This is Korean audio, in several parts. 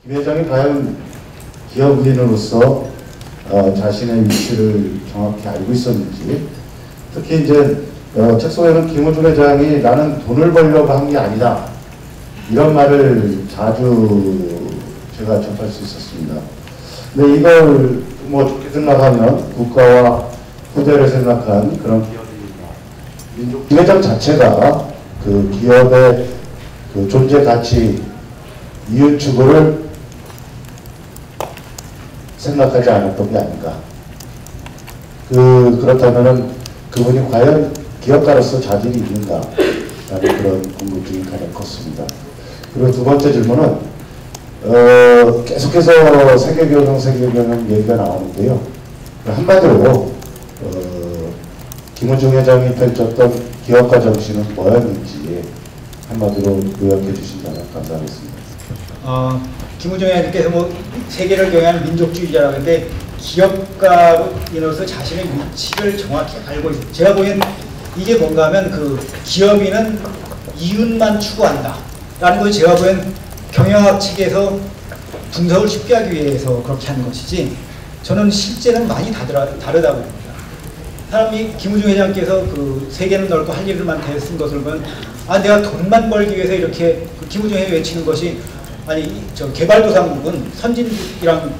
김 회장이 과연 기업인으로서 자신의 위치를 정확히 알고 있었는지, 특히 이제 책 속에는 김우중 회장이 나는 돈을 벌려고 한 게 아니다 이런 말을 자주 제가 접할 수 있었습니다. 근데 이걸 뭐 좋게 생각하면 국가와 후대를 생각한 그런 기업인이나 민족 김 회장 자체가 그 기업의 그 존재 가치 이윤 추구를 생각하지 않았던 게 아닌가. 그렇다면은 그분이 과연 기업가로서 자질이 있는가 라는 그런 궁금증이 가장 컸습니다. 그리고 두 번째 질문은 계속해서 세계경영 얘기가 나오는데요. 한마디로 김우중 회장이 펼쳤던 기업가 정신은 뭐였는지 한마디로 요약해 주신다면 감사하겠습니다. 김우중 회장님께서 뭐 세계를 경영하는 민족주의자라고 하는데 기업가인으로서 자신의 위치를 정확히 알고 있어요. 제가 보기엔 이게 뭔가 하면 그 기업인은 이윤만 추구한다 라는 것이 제가 보기엔 경영학 책에서 분석을 쉽게 하기 위해서 그렇게 하는 것이지, 저는 실제는 많이 다르다고 봅니다. 사람이 김우중 회장께서 그 세계는 넓고 할 일은 많다 쓴 것을 보면 내가 돈만 벌기 위해서 이렇게 그 김우중 회장이 외치는 것이, 아니 저 개발도상국은 선진국이랑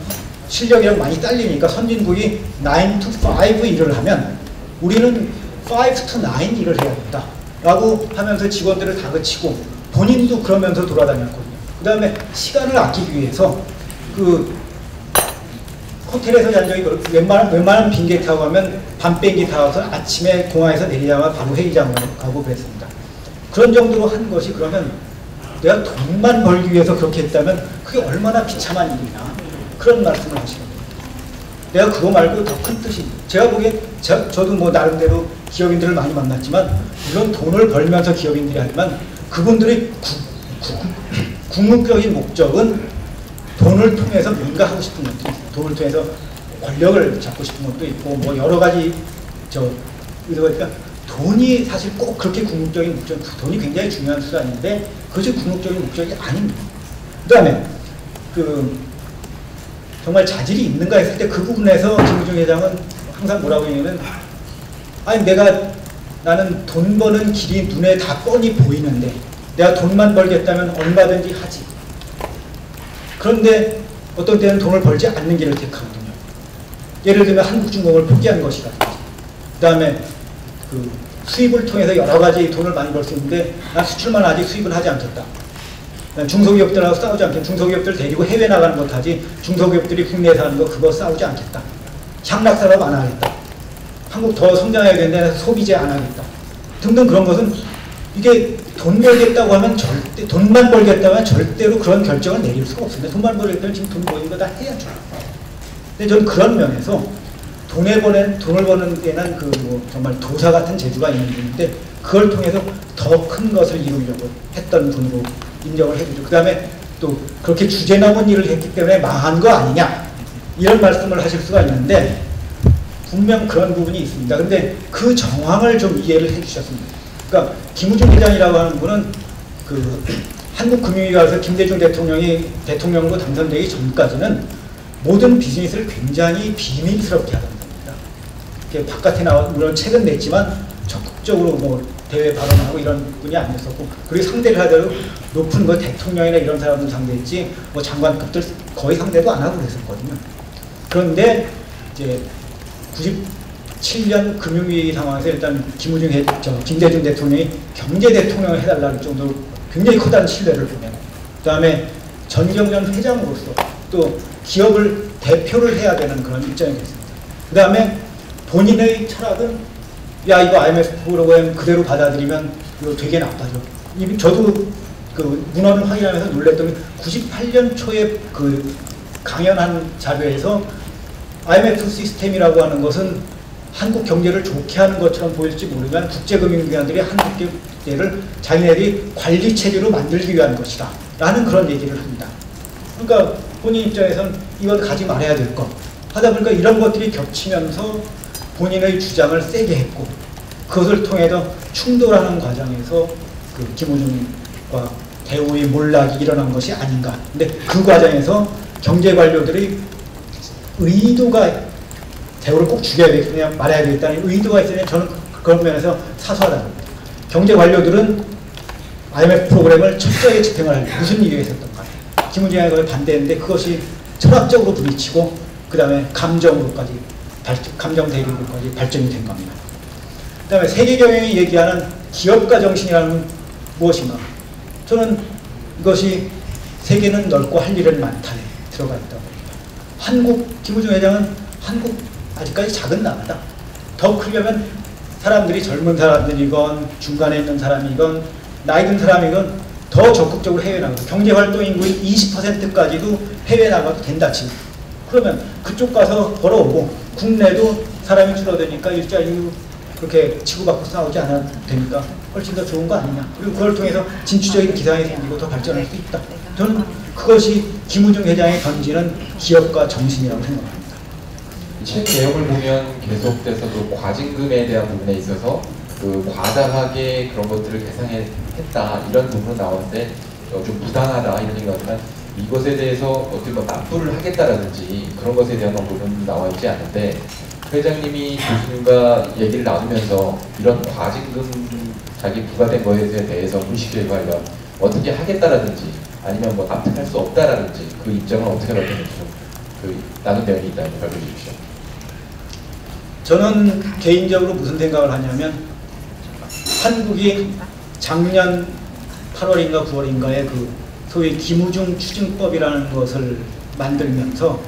실력이랑 많이 딸리니까 선진국이 9 to 5 일을 하면 우리는 5 to 9 일을 해야 된다 라고 하면서 직원들을 다그치고 본인도 그러면서 돌아다녔거든요. 그 다음에 시간을 아끼기 위해서 그 호텔에서 잔 적이 웬만한 비행기 타고 가면 밤 비행기 타고서 아침에 공항에서 내리자마자 바로 회의장으로 가고 그랬습니다. 그런 정도로 한 것이, 그러면 내가 돈만 벌기 위해서 그렇게 했다면 그게 얼마나 비참한 일이냐, 그런 말씀을 하시거든요. 내가 그거 말고 더 큰 뜻이, 제가 보기엔 저도 뭐 나름대로 기업인들을 많이 만났지만 물론 돈을 벌면서 기업인들이 하지만 그분들의 궁극적인 목적은 돈을 통해서 뭔가 하고 싶은 것도 있어요. 돈을 통해서 권력을 잡고 싶은 것도 있고 뭐 여러 가지 의도가 있으니까 돈이 사실 꼭 그렇게 궁극적인 목적, 돈이 굉장히 중요한 수단인데 그것이 궁극적인 목적이 아닙니다. 그 다음에 정말 자질이 있는가 했을 때 그 부분에서 김우중 회장은 항상 뭐라고 얘기하면, 나는 돈 버는 길이 눈에 다 뻔히 보이는데 내가 돈만 벌겠다면 얼마든지 하지. 그런데 어떤 때는 돈을 벌지 않는 길을 택하거든요. 예를 들면 한국중공을 포기한 것이라든지, 그 다음에 그 수입을 통해서 여러 가지 돈을 많이 벌 수 있는데 난 수출만 하지 수입은 하지 않겠다. 난 중소기업들하고 싸우지 않겠다. 중소기업들 데리고 해외 나가는 것 하지 중소기업들이 국내에서 하는 거 그거 싸우지 않겠다. 향락사업 안 하겠다. 한국 더 성장해야 되는데 소비재 안 하겠다. 등등 그런 것은 이게 돈 벌겠다고 하면 돈만 벌겠다고 하면 절대로 그런 결정을 내릴 수가 없습니다. 돈만 벌겠다면 지금 돈 버는 거 다 해야죠. 근데 저는 그런 면에서 돈을 버는 데는 정말 도사 같은 재주가 있는 분인데 그걸 통해서 더 큰 것을 이루려고 했던 분으로 인정을 해주죠. 그 다음에 또 그렇게 주제 넘은 일을 했기 때문에 망한 거 아니냐 이런 말씀을 하실 수가 있는데 분명 그런 부분이 있습니다. 근데 그 정황을 좀 이해를 해주셨습니다. 그러니까 김우중 회장이라고 하는 분은 한국금융위가에서 김대중 대통령이 대통령으로 당선되기 전까지는 모든 비즈니스를 굉장히 비밀스럽게 하던 겁니다. 이렇게 바깥에 나와 물론 책은 냈지만 적극적으로 뭐 대외 발언하고 이런 분이 아니었었고, 그리고 상대를 하더라도 높은 거 대통령이나 이런 사람들 상대했지 뭐 장관급들 거의 상대도 안 하고 그랬었거든요. 그런데 이제 97년 금융위기 상황에서 일단 김대중 대통령이 경제 대통령을 해달라는 정도로 굉장히 커다란 신뢰를 보내고, 그 다음에 전경련 회장으로서 또 기업을 대표를 해야 되는 그런 입장이 됐습니다. 그 다음에 본인의 철학은 이거 IMF 프로그램 그대로 받아들이면 이거 되게 나빠져. 저도 그 문헌을 확인하면서 놀랬던 게 98년 초에 강연한 자료에서 IMF 시스템이라고 하는 것은 한국 경제를 좋게 하는 것처럼 보일지 모르지만 국제금융기관들이 한국 경제를 자기네들이 관리체제로 만들기 위한 것이다 라는 그런 얘기를 합니다. 그러니까 본인 입장에서는 이걸 가지 말아야 될 것 하다 보니까 이런 것들이 겹치면서 본인의 주장을 세게 했고, 그것을 통해서 충돌하는 과정에서 김우중과 대우의 몰락이 일어난 것이 아닌가. 근데 그 과정에서 경제 관료들의 의도가 대우를 꼭 죽여야 되겠냐 말아야 되겠다는 의도가 있으면 저는 그런 면에서 사소하다고 봅니다. 경제 관료들은 IMF 프로그램을 철저히 집행을 하려고 무슨 이유가 있었던가. 김우중이 그걸 반대했는데 그것이 철학적으로 부딪히고 그 다음에 감정 대립으로까지 발전이 된 겁니다. 그 다음에 세계 경영이 얘기하는 기업가 정신이라는 무엇인가. 저는 이것이 세계는 넓고 할 일은 많다에 들어가 있다고 봅니다. 김우중 회장은 한국 아직까지 작은 나라다. 더 크려면 사람들이 젊은 사람들이건 중간에 있는 사람이건 나이 든 사람이건 더 적극적으로 해외 나가고 경제활동 인구의 20%까지도 해외 나가도 된다 치고 그러면 그쪽 가서 벌어오고 국내도 사람이 줄어드니까 일자리 그렇게 치고받고 싸우지 않아도 되니까 훨씬 더 좋은 거 아니냐. 그리고 그걸 통해서 진취적인 기상이 생기고 더 발전할 수 있다. 저는 그것이 김우중 회장이 던지는 기업가 정신이라고 생각합니다. 책 내용을 보면 계속돼서도 과징금에 대한 부분에 있어서 그 과다하게 그런 것들을 계상했다 이런 부분은 나오는데 좀 부당하다 이런 얘기가 하지만 이것에 대해서 어떻게 뭐 납부를 하겠다라든지 그런 것에 대한 언급은 나와 있지 않은데 회장님이 교수님과 얘기를 나누면서 이런 과징금 자기 부과된 것에 대해서 분식회 관련 어떻게 하겠다라든지 아니면 뭐 납득할 수 없다라든지 그 입장은 어떻게 나타내는지 좀 나눈 내용이 있다면 발표해 주십시오. 저는 개인적으로 무슨 생각을 하냐면 한국이 작년 8월인가 9월인가에 그 소위 김우중 추징법이라는 것을 만들면서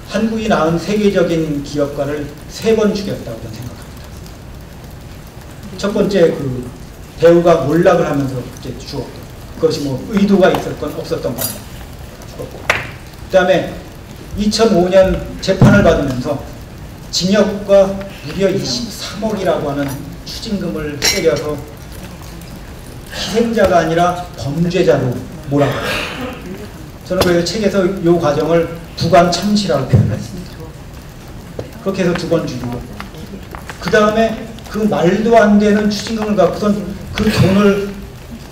한국이 낳은 세계적인 기업가를 3번 죽였다고 저는 생각합니다. 첫 번째 그 대우가 몰락을 하면서 이제 죽었고 그것이 뭐 의도가 있었건 없었던 건 죽었고 그 다음에 2005년 재판을 받으면서 징역과 무려 23억이라고 하는 추징금을 때려서 희생자가 아니라 범죄자로 몰아가요. 저는 그래서 책에서 이 과정을 부관참시라고 표현했습니다. 그렇게 해서 2번 죽이고 그 다음에 그 말도 안 되는 추징금을 갖고선 그 돈을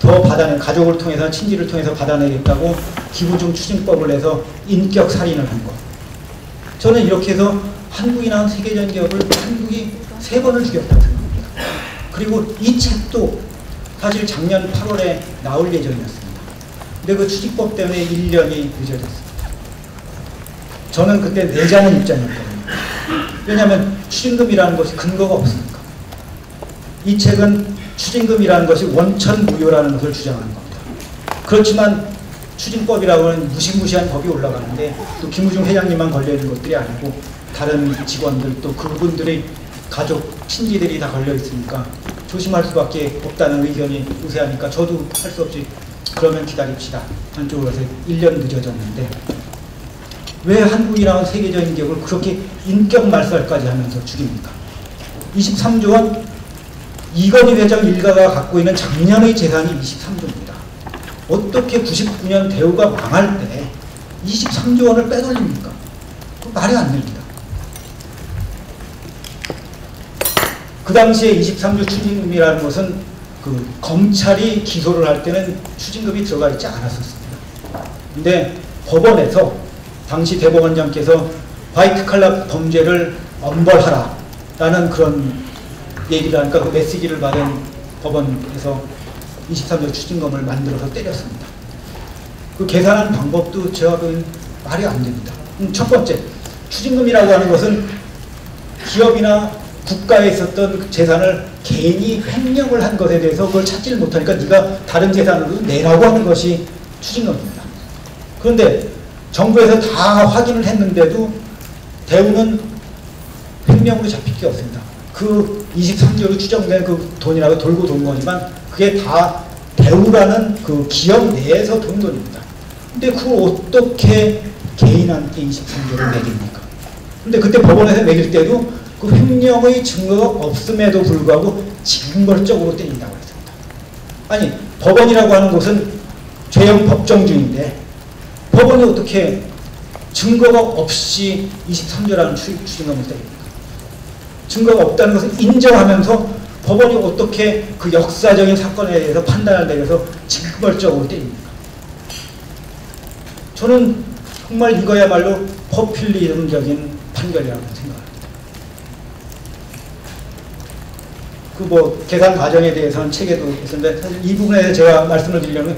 더 받아내 가족을 통해서 친지를 통해서 받아내겠다고 김우중 추징법을 내서 인격 살인을 한 거. 저는 이렇게 해서 한국이 낳은 세계적인 기업을 한국이 3번을 죽였다고 생각합니다. 그리고 이 책도 사실 작년 8월에 나올 예정이었습니다. 근데 그 추징법 때문에 1년이 늦어졌습니다. 저는 그때 내자는 입장이었거든요. 왜냐하면 추징금이라는 것이 근거가 없으니까. 이 책은 추징금이라는 것이 원천무효라는 것을 주장하는 겁니다. 그렇지만 추징법이라고 하는 무시무시한 법이 올라가는데 또 김우중 회장님만 걸려있는 것들이 아니고 다른 직원들 또 그분들의 가족, 친지들이 다 걸려있으니까 조심할 수밖에 없다는 의견이 우세하니까 저도 할 수 없이 그러면 기다립시다. 한쪽으로 해서 1년 늦어졌는데 왜 한국이라는 세계적인 기업을 그렇게 인격 말살까지 하면서 죽입니까? 23조 원 이건희 회장 일가가 갖고 있는 작년의 재산이 23조입니다. 어떻게 99년 대우가 망할 때 23조 원을 빼돌립니까? 말이 안 됩니다. 그 당시에 23조 추징금이라는 것은 그 검찰이 기소를 할 때는 추징금이 들어가 있지 않았었습니다. 근데 법원에서 당시 대법원장께서 화이트칼라 범죄를 엄벌하라 라는 그런 얘기를 하니까 그 메시지를 받은 법원에서 23조 추징금을 만들어서 때렸습니다. 그 계산한 방법도 제가 보기엔 말이 안 됩니다. 첫 번째, 추징금이라고 하는 것은 기업이나 국가에 있었던 재산을 개인이 횡령을 한 것에 대해서 그걸 찾지를 못하니까 네가 다른 재산으로 내라고 하는 것이 추징금입니다. 그런데 정부에서 다 확인을 했는데도 대우는 횡령으로 잡힐 게 없습니다. 그 23조로 추정된 그 돈이라고 돌고 돈 거지만 그게 다 대우라는 그 기업 내에서 돈 돈입니다. 근데 그걸 어떻게 개인한테 23조를 매깁니까? 근데 그때 법원에서 매길 때도 그 횡령의 증거가 없음에도 불구하고 징벌적으로 때린다고 했습니다. 아니 법원이라고 하는 곳은 죄형 법정주의인데 법원이 어떻게 증거가 없이 23조라는 추징금을 때립니까? 증거가 없다는 것을 인정하면서 법원이 어떻게 그 역사적인 사건에 대해서 판단을 내려서 징벌적으로 때립니까? 저는 정말 이거야말로 포퓰리즘적인 판결이라고 생각합니다. 그 뭐 계산 과정에 대해서는 책에도 있었는데 사실 이 부분에 제가 말씀을 드리려면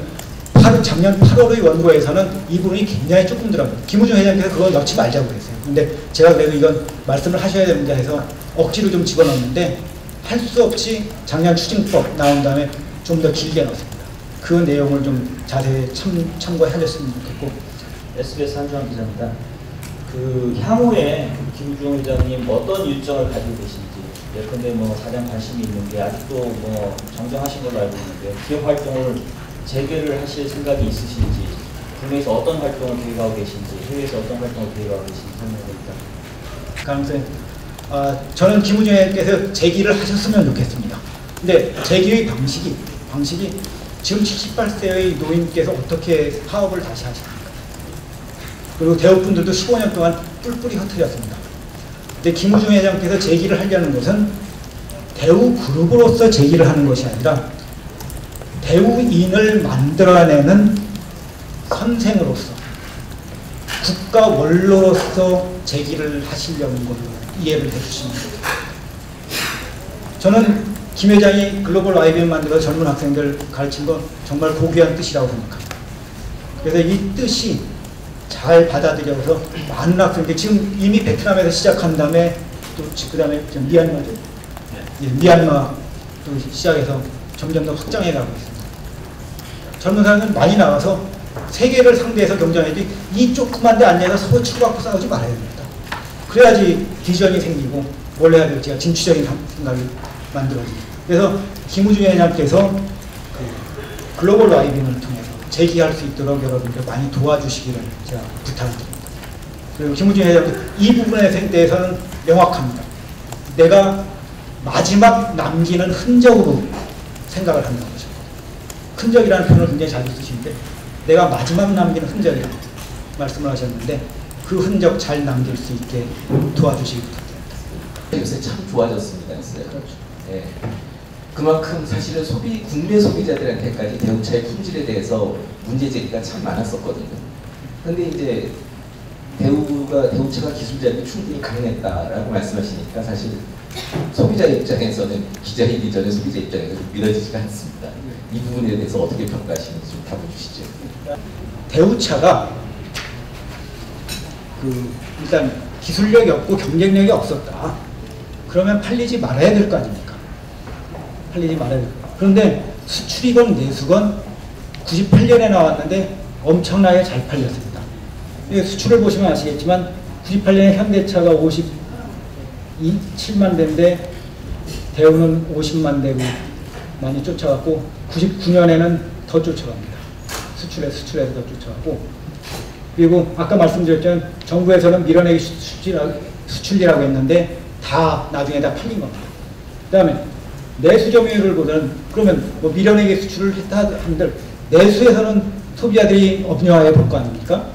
작년 8월의 원고에서는 이 부분이 굉장히 조금 들어갑니다. 김우중 회장께서 그거 넣지 말자고 그랬어요. 근데 제가 그래도 이건 말씀을 하셔야 됩니다 해서 억지로 좀 집어넣었는데 할 수 없이 작년 추징법 나온 다음에 좀 더 길게 넣었습니다. 그 내용을 좀 자세히 참고하셨으면 좋겠고. SBS 한주환 기자입니다. 그 향후에 김우중 회장님 어떤 일정을 가지고 계신지, 예컨대 뭐 가장 관심이 있는 게 아직도 뭐 정정하신 걸로 알고 있는데 기업 활동을 재개를 하실 생각이 있으신지, 국내에서 어떤 활동을 계획하고 계신지, 해외에서 어떤 활동을 계획하고 계신지 설명드립니다. 가능성이 저는 김우중 회장께서 재기를 하셨으면 좋겠습니다. 근데 재기의 방식이 지금 78세의 노인께서 어떻게 사업을 다시 하십니까? 그리고 대우분들도 15년 동안 뿔뿔이 흩어졌습니다. 근데 김우중 회장께서 재기를 하려는 것은 대우그룹으로서 재기를 하는 것이 아니라 대우인을 만들어내는 선생으로서 국가 원로로서 재기를 하시려는 걸로 이해를 해주시면 됩니다. 저는 김 회장이 글로벌 IBM 만들어 젊은 학생들 가르친 거 정말 고귀한 뜻이라고 생각합니다. 그래서 이 뜻이 잘 받아들여서 많은 학생들 지금 이미 베트남에서 시작한 다음에 또 그 다음에 미얀마죠. 미얀마 또 시작해서 점점 더 확장해 가고 있습니다. 젊은 사람은 많이 나와서 세계를 상대해서 경쟁해야지 이 조그만 데 앉아서 서로 치고받고 싸우지 말아야 됩니다. 그래야지 비전이 생기고 뭘 해야 될지가 진취적인 생각이 만들어집니다. 그래서 김우중 회장께서 그 글로벌 IBM을 통해서 재기할 수 있도록 여러분들 많이 도와주시기를 제가 부탁드립니다. 그리고 김우중 회장도 이 부분에 대해서는 명확합니다. 내가 마지막 남기는 흔적으로 생각을 한다는 거죠. 흔적이라는 표현을 굉장히 자주 쓰시는데 내가 마지막 남기는 흔적이라고 말씀을 하셨는데 그 흔적 잘 남길 수 있게 도와주시기 부탁드립니다. 요새 참 좋아졌습니다. 그렇죠. 네. 그만큼 사실은 국내 소비자들한테까지 대우차의 품질에 대해서 문제 제기가 참 많았었거든요. 근데 이제 대우차가 기술자들이 충분히 가능했다라고 말씀하시니까 사실 소비자 입장에서는 기자이기 전에 소비자 입장에서 믿어지지가 않습니다. 이 부분에 대해서 어떻게 평가하시는지 좀 답해주시죠. 대우차가 일단 기술력이 없고 경쟁력이 없었다. 그러면 팔리지 말아야 될 거 아닙니까? 팔리지 말아야 될 거. 그런데 수출이건 내수건 98년에 나왔는데 엄청나게 잘 팔렸습니다. 수출을 보시면 아시겠지만 98년에 현대차가 57만 대인데 대우는 50만 대고 많이 쫓아갔고 99년에는 더 쫓아갑니다. 수출에서 더 쫓아가고, 그리고 아까 말씀드렸던 정부에서는 밀어내기 수출이라고 했는데 다 나중에 다 팔린 겁니다. 그 다음에 내수 점유율을 보면 그러면 뭐 밀어내기 수출을 했다 한들 내수에서는 소비자들이 업료화해 볼 거 아닙니까?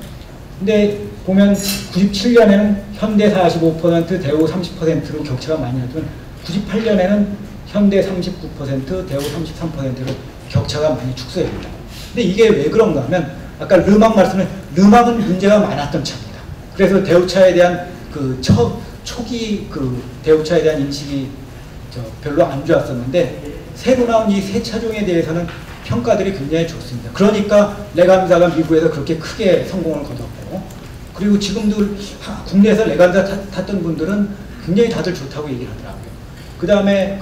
근데 보면 97년에는 현대 45%, 대우 30%로 격차가 많이 나지만 98년에는 현대 39%, 대우 33%로 격차가 많이 축소됩니다. 근데 이게 왜 그런가 하면 아까 르망 말씀은 르망은 문제가 많았던 차입니다. 그래서 대우차에 대한 초기 대우차에 대한 인식이 별로 안 좋았었는데 새로 나온 이 새 차종에 대해서는 평가들이 굉장히 좋습니다. 그러니까 레감사가 미국에서 그렇게 크게 성공을 거뒀고, 그리고 지금도 국내에서 레감사 탔던 분들은 굉장히 다들 좋다고 얘기를 하더라고요. 그 다음에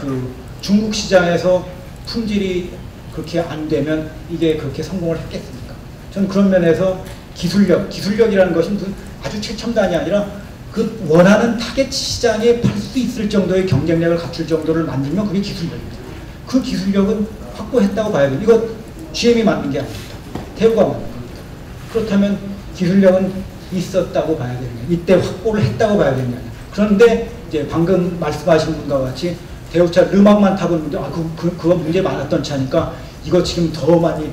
중국 시장에서 품질이 그렇게 안 되면 이게 그렇게 성공을 했겠습니까? 저는 그런 면에서 기술력이라는 것이 무슨 아주 최첨단이 아니라 그 원하는 타겟 시장에 팔 수 있을 정도의 경쟁력을 갖출 정도를 만들면 그게 기술력입니다. 그 기술력은 확보했다고 봐야 돼요. 이거 GM이 만든 게 아닙니다. 대우가 만든 겁니다. 그렇다면 기술력은 있었다고 봐야 되는 거예요. 이때 확보를 했다고 봐야 되는 거예요. 그런데 이제 방금 말씀하신 분과 같이 대우차 르망만 타본 분들, 그거 문제 많았던 차니까 이거 지금 더 많이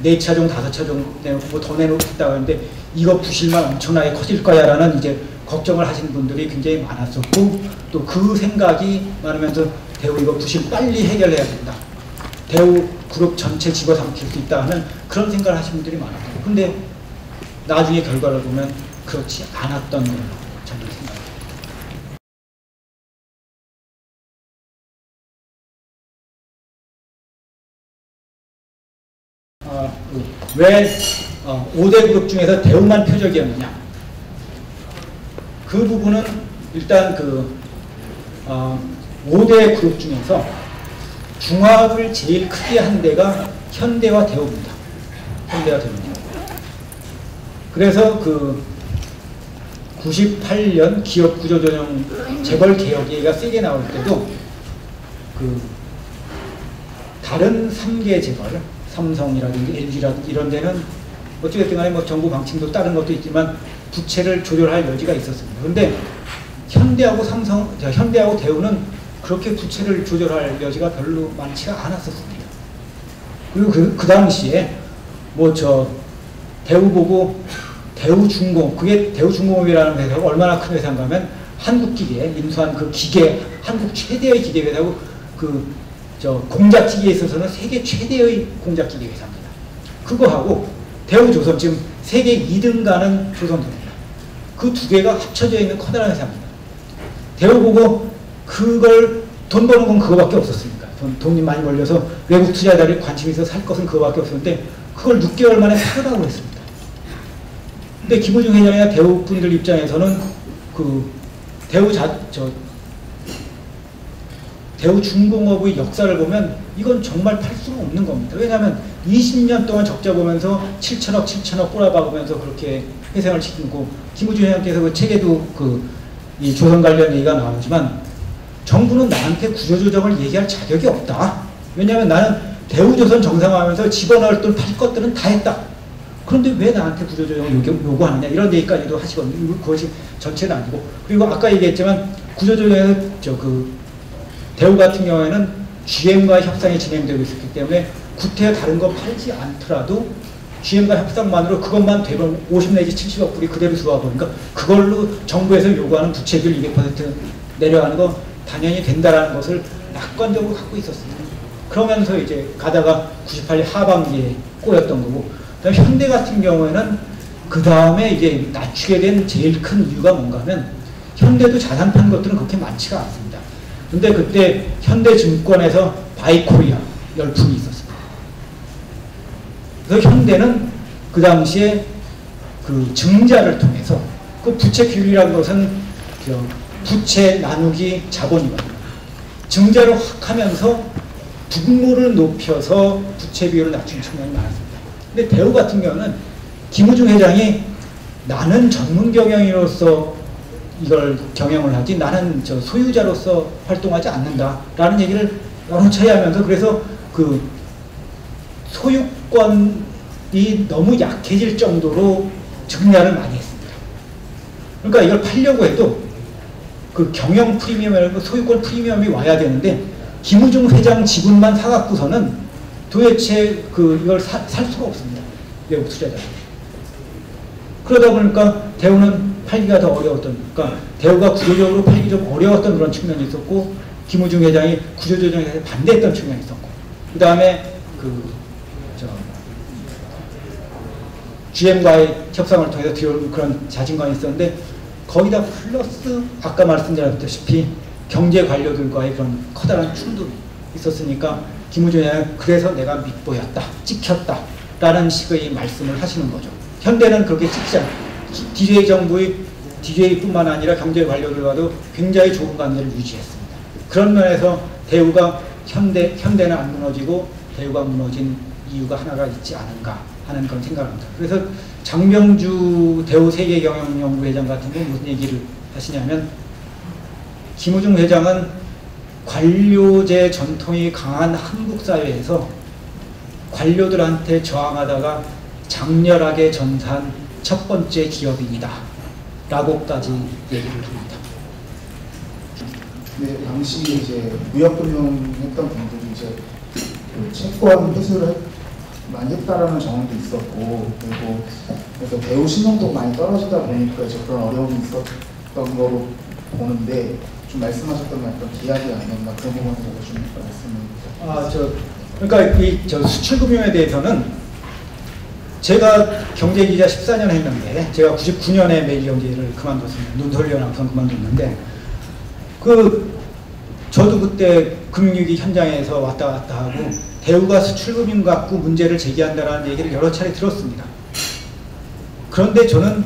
4차종, 5차종 내놓고 더 내놓겠다고 하는데 이거 부실만 엄청나게 커질 거야 라는 이제 걱정을 하시는 분들이 굉장히 많았었고, 또 그 생각이 많으면서 대우 이거 부실 빨리 해결해야 된다. 대우 그룹 전체 집어삼킬 수 있다 하는 그런 생각을 하시는 분들이 많았어요. 근데 나중에 결과를 보면 그렇지 않았던 걸로 저는 생각합니다. 왜 5대 그룹 중에서 대우만 표적이었느냐? 그 부분은 일단 5대 그룹 중에서 중압을 제일 크게 한 데가 현대와 대우입니다. 현대와 대우입니다. 그래서 98년 기업 구조조정 재벌 개혁 얘기가 세게 나올 때도 다른 3개 재벌, 삼성이라든지 LG라든지 이런 데는 어찌됐든 간에 뭐 정부 방침도 다른 것도 있지만 부채를 조절할 여지가 있었습니다. 그런데 현대하고 대우는 그렇게 부채를 조절할 여지가 별로 많지가 않았었습니다. 그리고 그 당시에 대우 보고 대우중공업, 그게 대우중공업이라는 회사가 얼마나 큰 회사인가 하면 한국기계, 인수한 그 기계, 한국 최대의 기계 회사고 공작기계에 있어서는 세계 최대의 공작기계 회사입니다. 그거하고 대우조선, 지금 세계 2등 가는 조선업입니다. 그 두 개가 합쳐져 있는 커다란 회사입니다. 대우 보고 그걸 돈 버는 건 그거밖에 없었으니까. 돈이 많이 벌려서 외국 투자자들이 관심 있어서 살 것은 그거밖에 없었는데 그걸 6개월 만에 팔으라고 했습니다. 근데 김우중 회장이나 대우 분들 입장에서는 대우중공업의 역사를 보면 이건 정말 팔 수가 없는 겁니다. 왜냐하면 20년 동안 적자 보면서 7천억 꼬라박으면서 그렇게 회생을 시키고, 김우중 회장께서 그 책에도 이 조선 관련 얘기가 나오지만 정부는 나한테 구조조정을 얘기할 자격이 없다. 왜냐하면 나는 대우조선 정상화하면서 집어넣을 돈 팔 것들은 다 했다. 그런데 왜 나한테 구조조정을 요구하느냐, 이런 얘기까지도 하시거든요. 그것이 전체는 아니고. 그리고 아까 얘기했지만 구조조정에서 대우 같은 경우에는 GM과 협상이 진행되고 있었기 때문에 구태여 다른 거 팔지 않더라도 GM과 협상만으로 그것만 되면 50 내지 70억 불이 그대로 들어와 보니까 그걸로 정부에서 요구하는 부채율 200% 내려가는 거 당연히 된다라는 것을 낙관적으로 갖고 있었습니다. 그러면서 이제 가다가 98년 하반기에 꼬였던 거고, 그다음에 현대 같은 경우에는 그 다음에 이제 낮추게 된 제일 큰 이유가 뭔가 하면 현대도 자산 판 것들은 그렇게 많지가 않습니다. 근데 그때 현대증권에서 바이코리아 열풍이 있었습니다. 그래서 현대는 그 당시에 증자를 통해서 부채 비율이라는 것은 부채 나누기 자본이거든요. 증자를 확 하면서 분모를 높여서 부채 비율을 낮춘 측면이 많았습니다. 근데 대우 같은 경우는 김우중 회장이 나는 전문 경영인으로서 이걸 경영을 하지 나는 소유자로서 활동하지 않는다라는 얘기를 여러 차례 하면서, 그래서 소유권이 너무 약해질 정도로 증자를 많이 했습니다. 그러니까 이걸 팔려고 해도 경영 프리미엄이라고 소유권 프리미엄이 와야 되는데 김우중 회장 지분만 사갖고서는 도대체 이걸 살 수가 없습니다. 외국 투자자. 그러다 보니까 대우는 팔기가 더 어려웠던, 그러니까 대우가 구조적으로 팔기 좀 어려웠던 그런 측면이 있었고, 김우중 회장이 구조조정에 대해서 반대했던 측면이 있었고, 그 다음에 GM과의 협상을 통해서 들어온 그런 자신감이 있었는데, 거기다 플러스 아까 말씀드렸다시피 경제 관료들과의 그런 커다란 충돌이 있었으니까 김우중 회장은 그래서 내가 밑보였다, 찍혔다 라는 식의 말씀을 하시는 거죠. 현대는 그렇게 찍지 않아요. DJ 정부의 DJ뿐만 아니라 경제 관료들과도 굉장히 좋은 관계를 유지했습니다. 그런 면에서 대우가 현대는 안 무너지고 대우가 무너진 이유가 하나가 있지 않은가 하는 그런 생각을 합니다. 그래서 장명주 대우 세계경영연구회장 같은 경우 무슨 얘기를 하시냐면, 김우중 회장은 관료제 전통이 강한 한국 사회에서 관료들한테 저항하다가 장렬하게 전사한 첫 번째 기업인이다 라고까지 얘기를 합니다. 네, 당시 이제 무역금융했던 분들이 이제 채권 회수를 많이 했다라는 정황도 있었고, 그리고 그래서 대우 신용도 많이 떨어지다 보니까 이제 그런 어려움이 있었던 거로 보는데, 좀 말씀하셨던 약간 기약이 아니었나 그런 부분에 대해서 좀 말씀을. 그러니까 저 수출금융에 대해서는 제가 경제기자 14년 했는데 제가 99년에 매일경제를 그만뒀습니다. 눈 돌려 나서 그만뒀는데 저도 그때 금융위기 현장에서 왔다 갔다 하고 대우가 수출금융 갖고 문제를 제기한다는 얘기를 여러 차례 들었습니다. 그런데 저는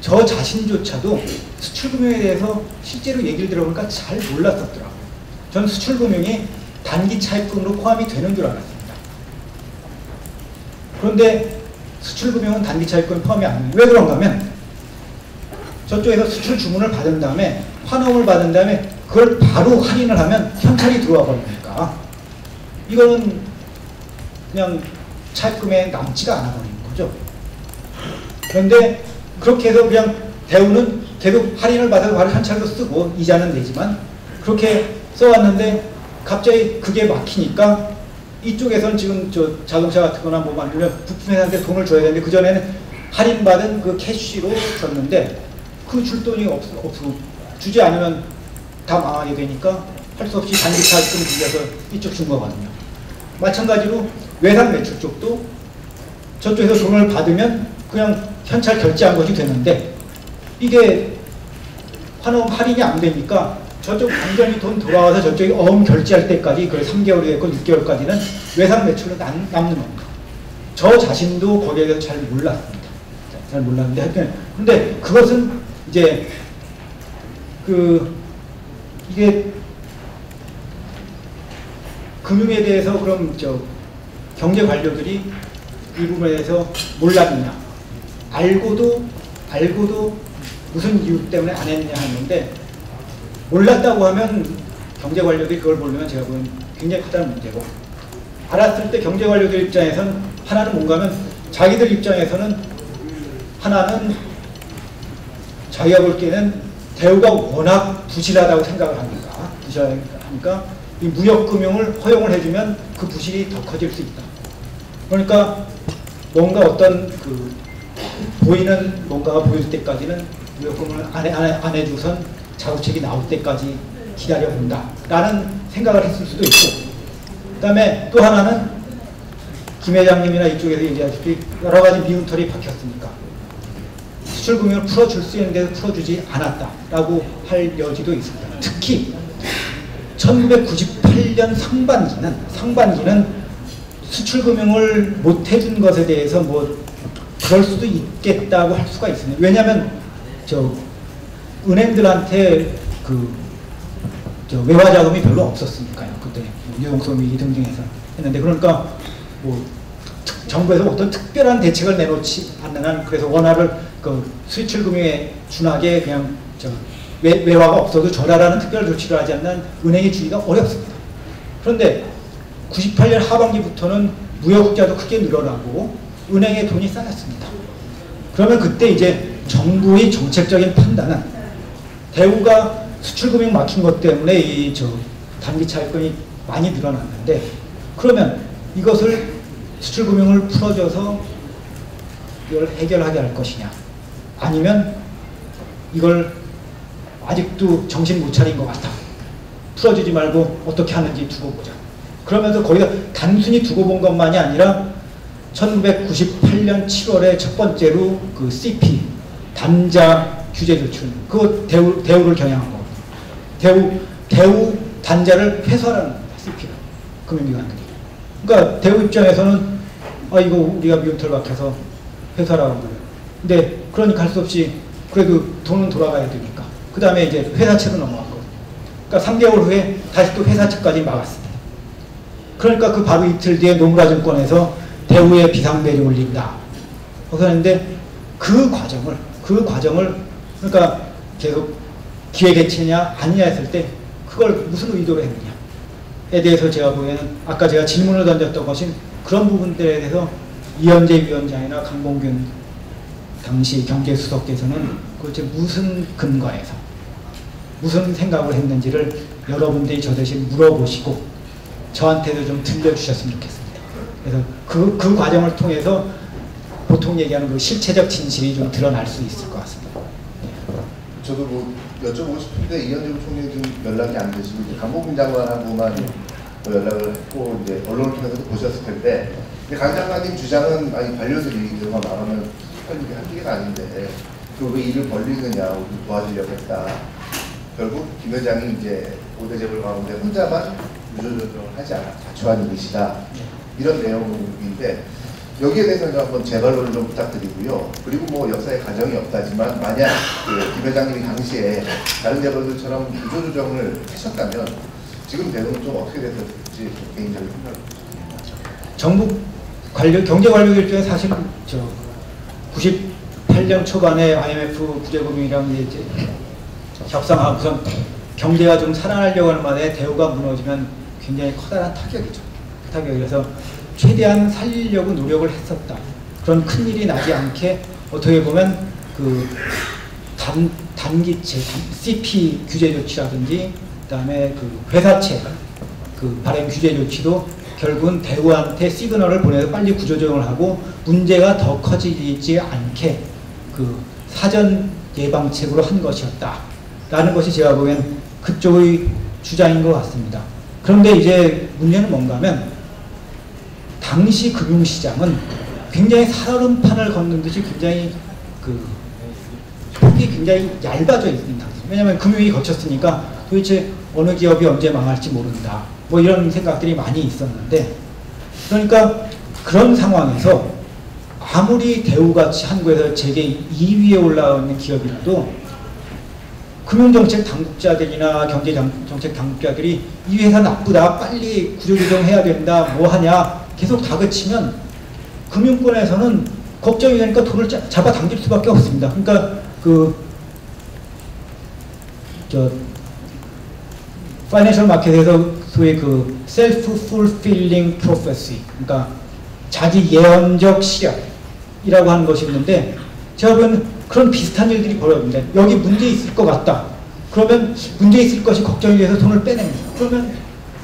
저 자신조차도 수출금융에 대해서 실제로 얘기를 들어보니까 잘 몰랐었더라고요. 저는 수출금융이 단기 차입금으로 포함이 되는 줄 알았습니다. 그런데 수출금융은 단기 차입금 포함이 안 돼요. 왜 그런가 하면 저쪽에서 수출 주문을 받은 다음에 환원을 받은 다음에 그걸 바로 할인을 하면 현찰이 들어와 버리니까 이거는 그냥 차입금에 남지가 않아 버리는 거죠. 그런데 그렇게 해서 그냥 대우는 계속 할인을 받아서 바로 현찰도 쓰고 이자는 내지만 그렇게 써왔는데 갑자기 그게 막히니까 이쪽에서는 지금 저 자동차 같은 거나 뭐 만들면 부품회사한테 돈을 줘야 되는데 그전에는 할인받은 그 캐시로 줬는데 그 줄 돈이 없고 주지 않으면 다 망하게 되니까 할 수 없이 단기 차입금 빌려서 이쪽 준 거거든요. 마찬가지로 외상 매출 쪽도 저쪽에서 돈을 받으면 그냥 현찰 결제한 것이 되는데 이게 환원 할인이 안 되니까 저쪽 완전히 돈 돌아와서 저쪽이 결제할 때까지 그 3개월이 됐고 6개월까지는 외상 매출로 남는 겁니다. 저 자신도 거기에 대해서 잘 몰랐습니다. 잘 몰랐는데 하여튼 근데 그것은 이제 이게 금융에 대해서 그럼 경제 관료들이 이 부분에 대해서 몰랐느냐 알고도 무슨 이유 때문에 안 했느냐 하는데 몰랐다고 하면 경제 관료들이 그걸 모르면 제가 보기엔 굉장히 크다는 문제고 알았을 때 경제 관료들 입장에서는 하나는 뭔가 하면 자기들 입장에서는 하나는 자기가 볼 때는 대우가 워낙 부실하다고 생각을 합니다. 부실하니까 이 무역금융을 허용을 해주면 그 부실이 더 커질 수 있다. 그러니까 뭔가 어떤 보이는 뭔가가 보일 때까지는 무역금융을 안 해주선 자구책이 나올 때까지 기다려본다 라는 생각을 했을 수도 있고 그 다음에 또 하나는 김 회장님이나 이쪽에서 얘기하시기 여러 가지 미운털이 박혔으니까 수출금융을 풀어줄 수 있는데도 풀어주지 않았다라고 할 여지도 있습니다. 특히 1998년 상반기는 수출금융을 못 해준 것에 대해서 뭐 그럴 수도 있겠다고 할 수가 있습니다. 왜냐하면 은행들한테 외화 자금이 별로 없었으니까요. 그때 유동성 위기 등등해서 했는데 그러니까 뭐 정부에서 어떤 특별한 대책을 내놓지 않는 한 그래서 원화를 수출 금융에 준하게 그냥 외화가 없어도 절하라는 특별 조치를 하지 않는 은행이 주기가 어렵습니다. 그런데 98년 하반기부터는 무역 흑자도 크게 늘어나고 은행에 돈이 쌓였습니다. 그러면 그때 이제 정부의 정책적인 판단은 대우가 수출금융 막힌 것 때문에 이 단기 차입금이 많이 늘어났는데 그러면 이것을 수출금융을 풀어줘서 이걸 해결하게 할 것이냐 아니면 이걸 아직도 정신 못 차린 것 같아 풀어주지 말고 어떻게 하는지 두고 보자. 그러면서 거기다 단순히 두고 본 것만이 아니라 1998년 7월에 첫 번째로 그 CP 단자 규제 조치 그거 대우를 겨냥한 거거든요. 대우 단자를 회수하라는 겁니다. CP가 금융기관들이. 그러니까 대우 입장에서는 이거 우리가 미운털 박혀서 회수하라고 거예요. 근데 그러니까 할 수 없이 그래도 돈은 돌아가야 되니까 그 다음에 이제 회사채로 넘어갔거든요. 그러니까 3개월 후에 다시 또 회사채까지 막았습니다. 그러니까 그 바로 이틀 뒤에 노무라증권에서 대우의 비상벨이 울린다. 그랬는데 그 과정을 그러니까 계속 기획해체냐 아니냐 했을 때 그걸 무슨 의도로 했느냐에 대해서 제가 보기에는 아까 제가 질문을 던졌던 것인 그런 부분들에 대해서 이현재 위원장이나 강봉균 당시 경제수석께서는 도대체 무슨 근거에서 무슨 생각을 했는지를 여러분들이 저 대신 물어보시고 저한테도 좀 들려주셨으면 좋겠습니다. 그래서 그 과정을 통해서 보통 얘기하는 그 실체적 진실이 좀 드러날 수 있을 것 같습니다. 저도 뭐 여쭤보고 싶은데 이현정 총리 좀 연락이 안 되시고 이제 강복민 장관하고만 뭐 연락을 했고 이제 언론을 통해서도 보셨을 텐데 강 장관님 주장은 아니 반려들이 들어가 나가면 일이 한계가 아닌데 그 왜 일을 벌리느냐 우리 도와주려고 했다. 결국 김 회장이 이제 5대 재벌 가운데 혼자만 구조조정을 하지 않아 자초한 일이시다. 이런 내용인데 여기에 대해서 한번 재발론을 좀 부탁드리고요. 그리고 뭐 역사에 가정이 없다지만 만약 김 회장님이 당시에 다른 재벌들처럼 구조조정을 하셨다면 지금 대응은 좀 어떻게 됐을지 개인적인 생각을 정부 관료 경제 관료 일정에 사실 98년 초반에 IMF 구제금융이랑 이제 협상하고 우선 경제가 좀 살아나려고 하는 만에 대우가 무너지면 굉장히 커다란 타격이죠. 타격이라서 최대한 살리려고 노력을 했었다. 그런 큰 일이 나지 않게 어떻게 보면 그 단기채 CP 규제 조치라든지 그다음에 그 회사채 그 발행 규제 조치도 결국은 대우한테 시그널을 보내서 빨리 구조조정을 하고 문제가 더 커지지 않게 그 사전 예방책으로 한 것이었다. 라는 것이 제가 보기엔 그쪽의 주장인 것 같습니다. 그런데 이제 문제는 뭔가 하면 당시 금융시장은 굉장히 살얼음판을 걷는 듯이 굉장히 그 폭이 굉장히 얇아져 있습니다. 왜냐하면 금융이 거쳤으니까 도대체 어느 기업이 언제 망할지 모른다. 뭐 이런 생각들이 많이 있었는데 그러니까 그런 상황에서 아무리 대우같이 한국에서 세계 2위에 올라오는 기업이라도 금융정책 당국자들이나 경제정책 당국자들이 이 회사 나쁘다 빨리 구조조정해야 된다 뭐 하냐 계속 다그치면 금융권에서는 걱정이 되니까 돈을 잡아당길 수밖에 없습니다. 그러니까 파이낸셜 마켓에서 소위 그 self-fulfilling prophecy, 그러니까 자기 예언적 실현이라고 하는 것이 있는데 제가 보면 그런 비슷한 일들이 벌어집니다. 여기 문제 있을 것 같다. 그러면 문제 있을 것이 걱정이 돼서 돈을 빼냅니다. 그러면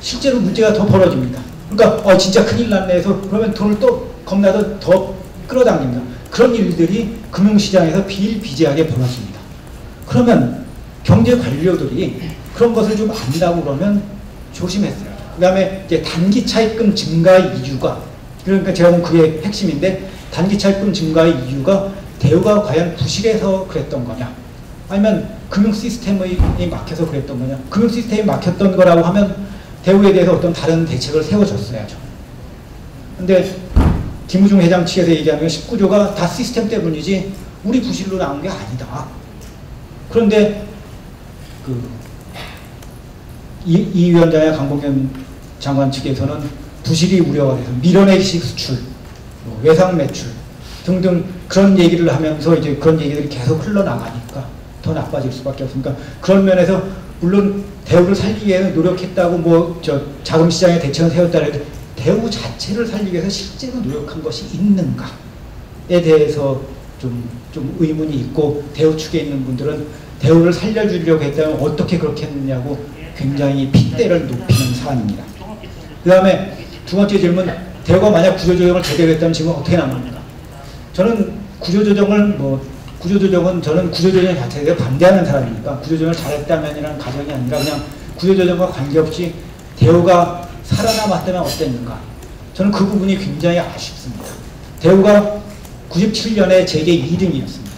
실제로 문제가 더 벌어집니다. 그러니까 진짜 큰일 났네 해서 그러면 돈을 또 겁나서 더 끌어당깁니다. 그런 일들이 금융시장에서 비일비재하게 벌어집니다. 그러면 경제 관료들이 그런 것을 좀 안다고 그러면 조심했어요. 그 다음에 이제 단기 차입금 증가의 이유가 그러니까 제가 보면 그게 핵심인데 단기 차입금 증가의 이유가 대우가 과연 부실해서 그랬던 거냐 아니면 금융 시스템이 막혀서 그랬던 거냐 금융 시스템이 막혔던 거라고 하면 대우에 대해서 어떤 다른 대책을 세워줬어야죠. 근데 김우중 회장 측에서 얘기하는 19조가 다 시스템 때문이지 우리 부실로 나온 게 아니다. 그런데 이 위원장의 강봉현 장관 측에서는 부실이 우려가 돼서 밀어내기식 수출, 외상 매출 등등 그런 얘기를 하면서 이제 그런 얘기들이 계속 흘러나가니까 더 나빠질 수밖에 없으니까 그런 면에서 물론 대우를 살리기 위해 노력했다고 뭐 자금시장에 대책을 세웠다 해도 대우 자체를 살리기 위해서 실제로 노력한 것이 있는가에 대해서 좀 의문이 있고 대우 측에 있는 분들은 대우를 살려주려고 했다면 어떻게 그렇게 했느냐고 굉장히 핏대를 높이는 사안입니다. 그 다음에 두 번째 질문, 대우가 만약 구조조정을 제대로 했다면 지금 어떻게 남습니까? 저는 구조조정은 저는 구조조정 자체에 대해 반대하는 사람이니까 구조조정을 잘했다면이라는 가정이 아니라 그냥 구조조정과 관계없이 대우가 살아남았다면 어땠는가? 저는 그 부분이 굉장히 아쉽습니다. 대우가 97년에 세계 2등이었습니다.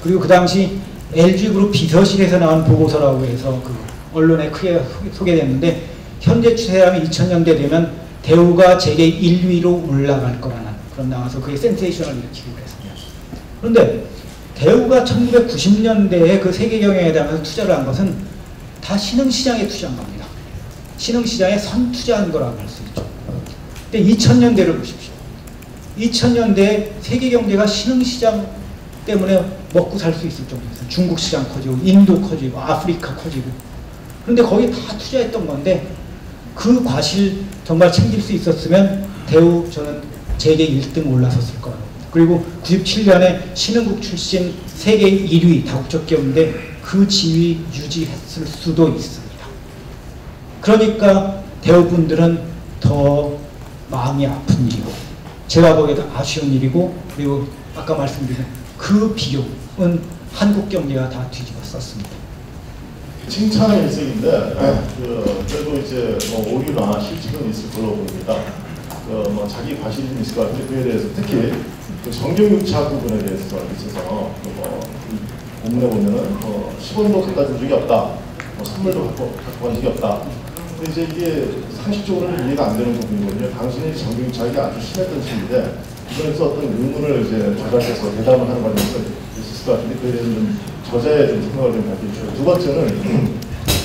그리고 그 당시 LG그룹 비서실에서 나온 보고서라고 해서 그 언론에 크게 소개됐는데 현재 추세라면 2000년대 되면 대우가 세계 1위로 올라갈 거라는 그런 나와서 그게 센세이션을 일으키고 그랬습니다. 그런데 대우가 1990년대에 그 세계경영회담에서 투자를 한 것은 다 신흥시장에 투자한 겁니다. 신흥시장에 선투자한 거라고 할 수 있죠. 근데 2000년대를 보십시오. 2000년대에 세계경제가 신흥시장 때문에 먹고 살 수 있을 정도였어요. 중국 시장 커지고 인도 커지고 아프리카 커지고 그런데 거기 다 투자했던 건데 그 과실 정말 챙길 수 있었으면 대우 저는 세계 1등 올라섰을 거라고 봅니다. 그리고 97년에 신흥국 출신 세계 1위 다국적 기업인데 그 지위 유지했을 수도 있습니다. 그러니까 대우분들은 더 마음이 아픈 일이고 제가 보기에도 아쉬운 일이고 그리고 아까 말씀드린 그 비용은 한국 경제가 다 뒤집어 썼습니다. 칭찬의 일색인데 그래도 이제 뭐 오류나 실직은 있을 걸로 보입니다. 뭐 자기 과실이 좀 있을 것 같은데 그에 대해서 특히 그 정경유착 부분에 대해서 있어서 뭐 본문에 보면은 10원도 갖다 준 적이 없다, 뭐 선물도 갖고 간 적이 없다. 근데 이제 이게 상식적으로는 이해가 안 되는 부분이거든요. 당신이 정경유착이 아주 심했던 시기인데 이번에서 어떤 의문을 이제 자각해서 대답을 하는 과정이 있을 것 같은데 그에 대해서 좀 저자의 좀 생각을 좀 밝혀주세요. 두 번째는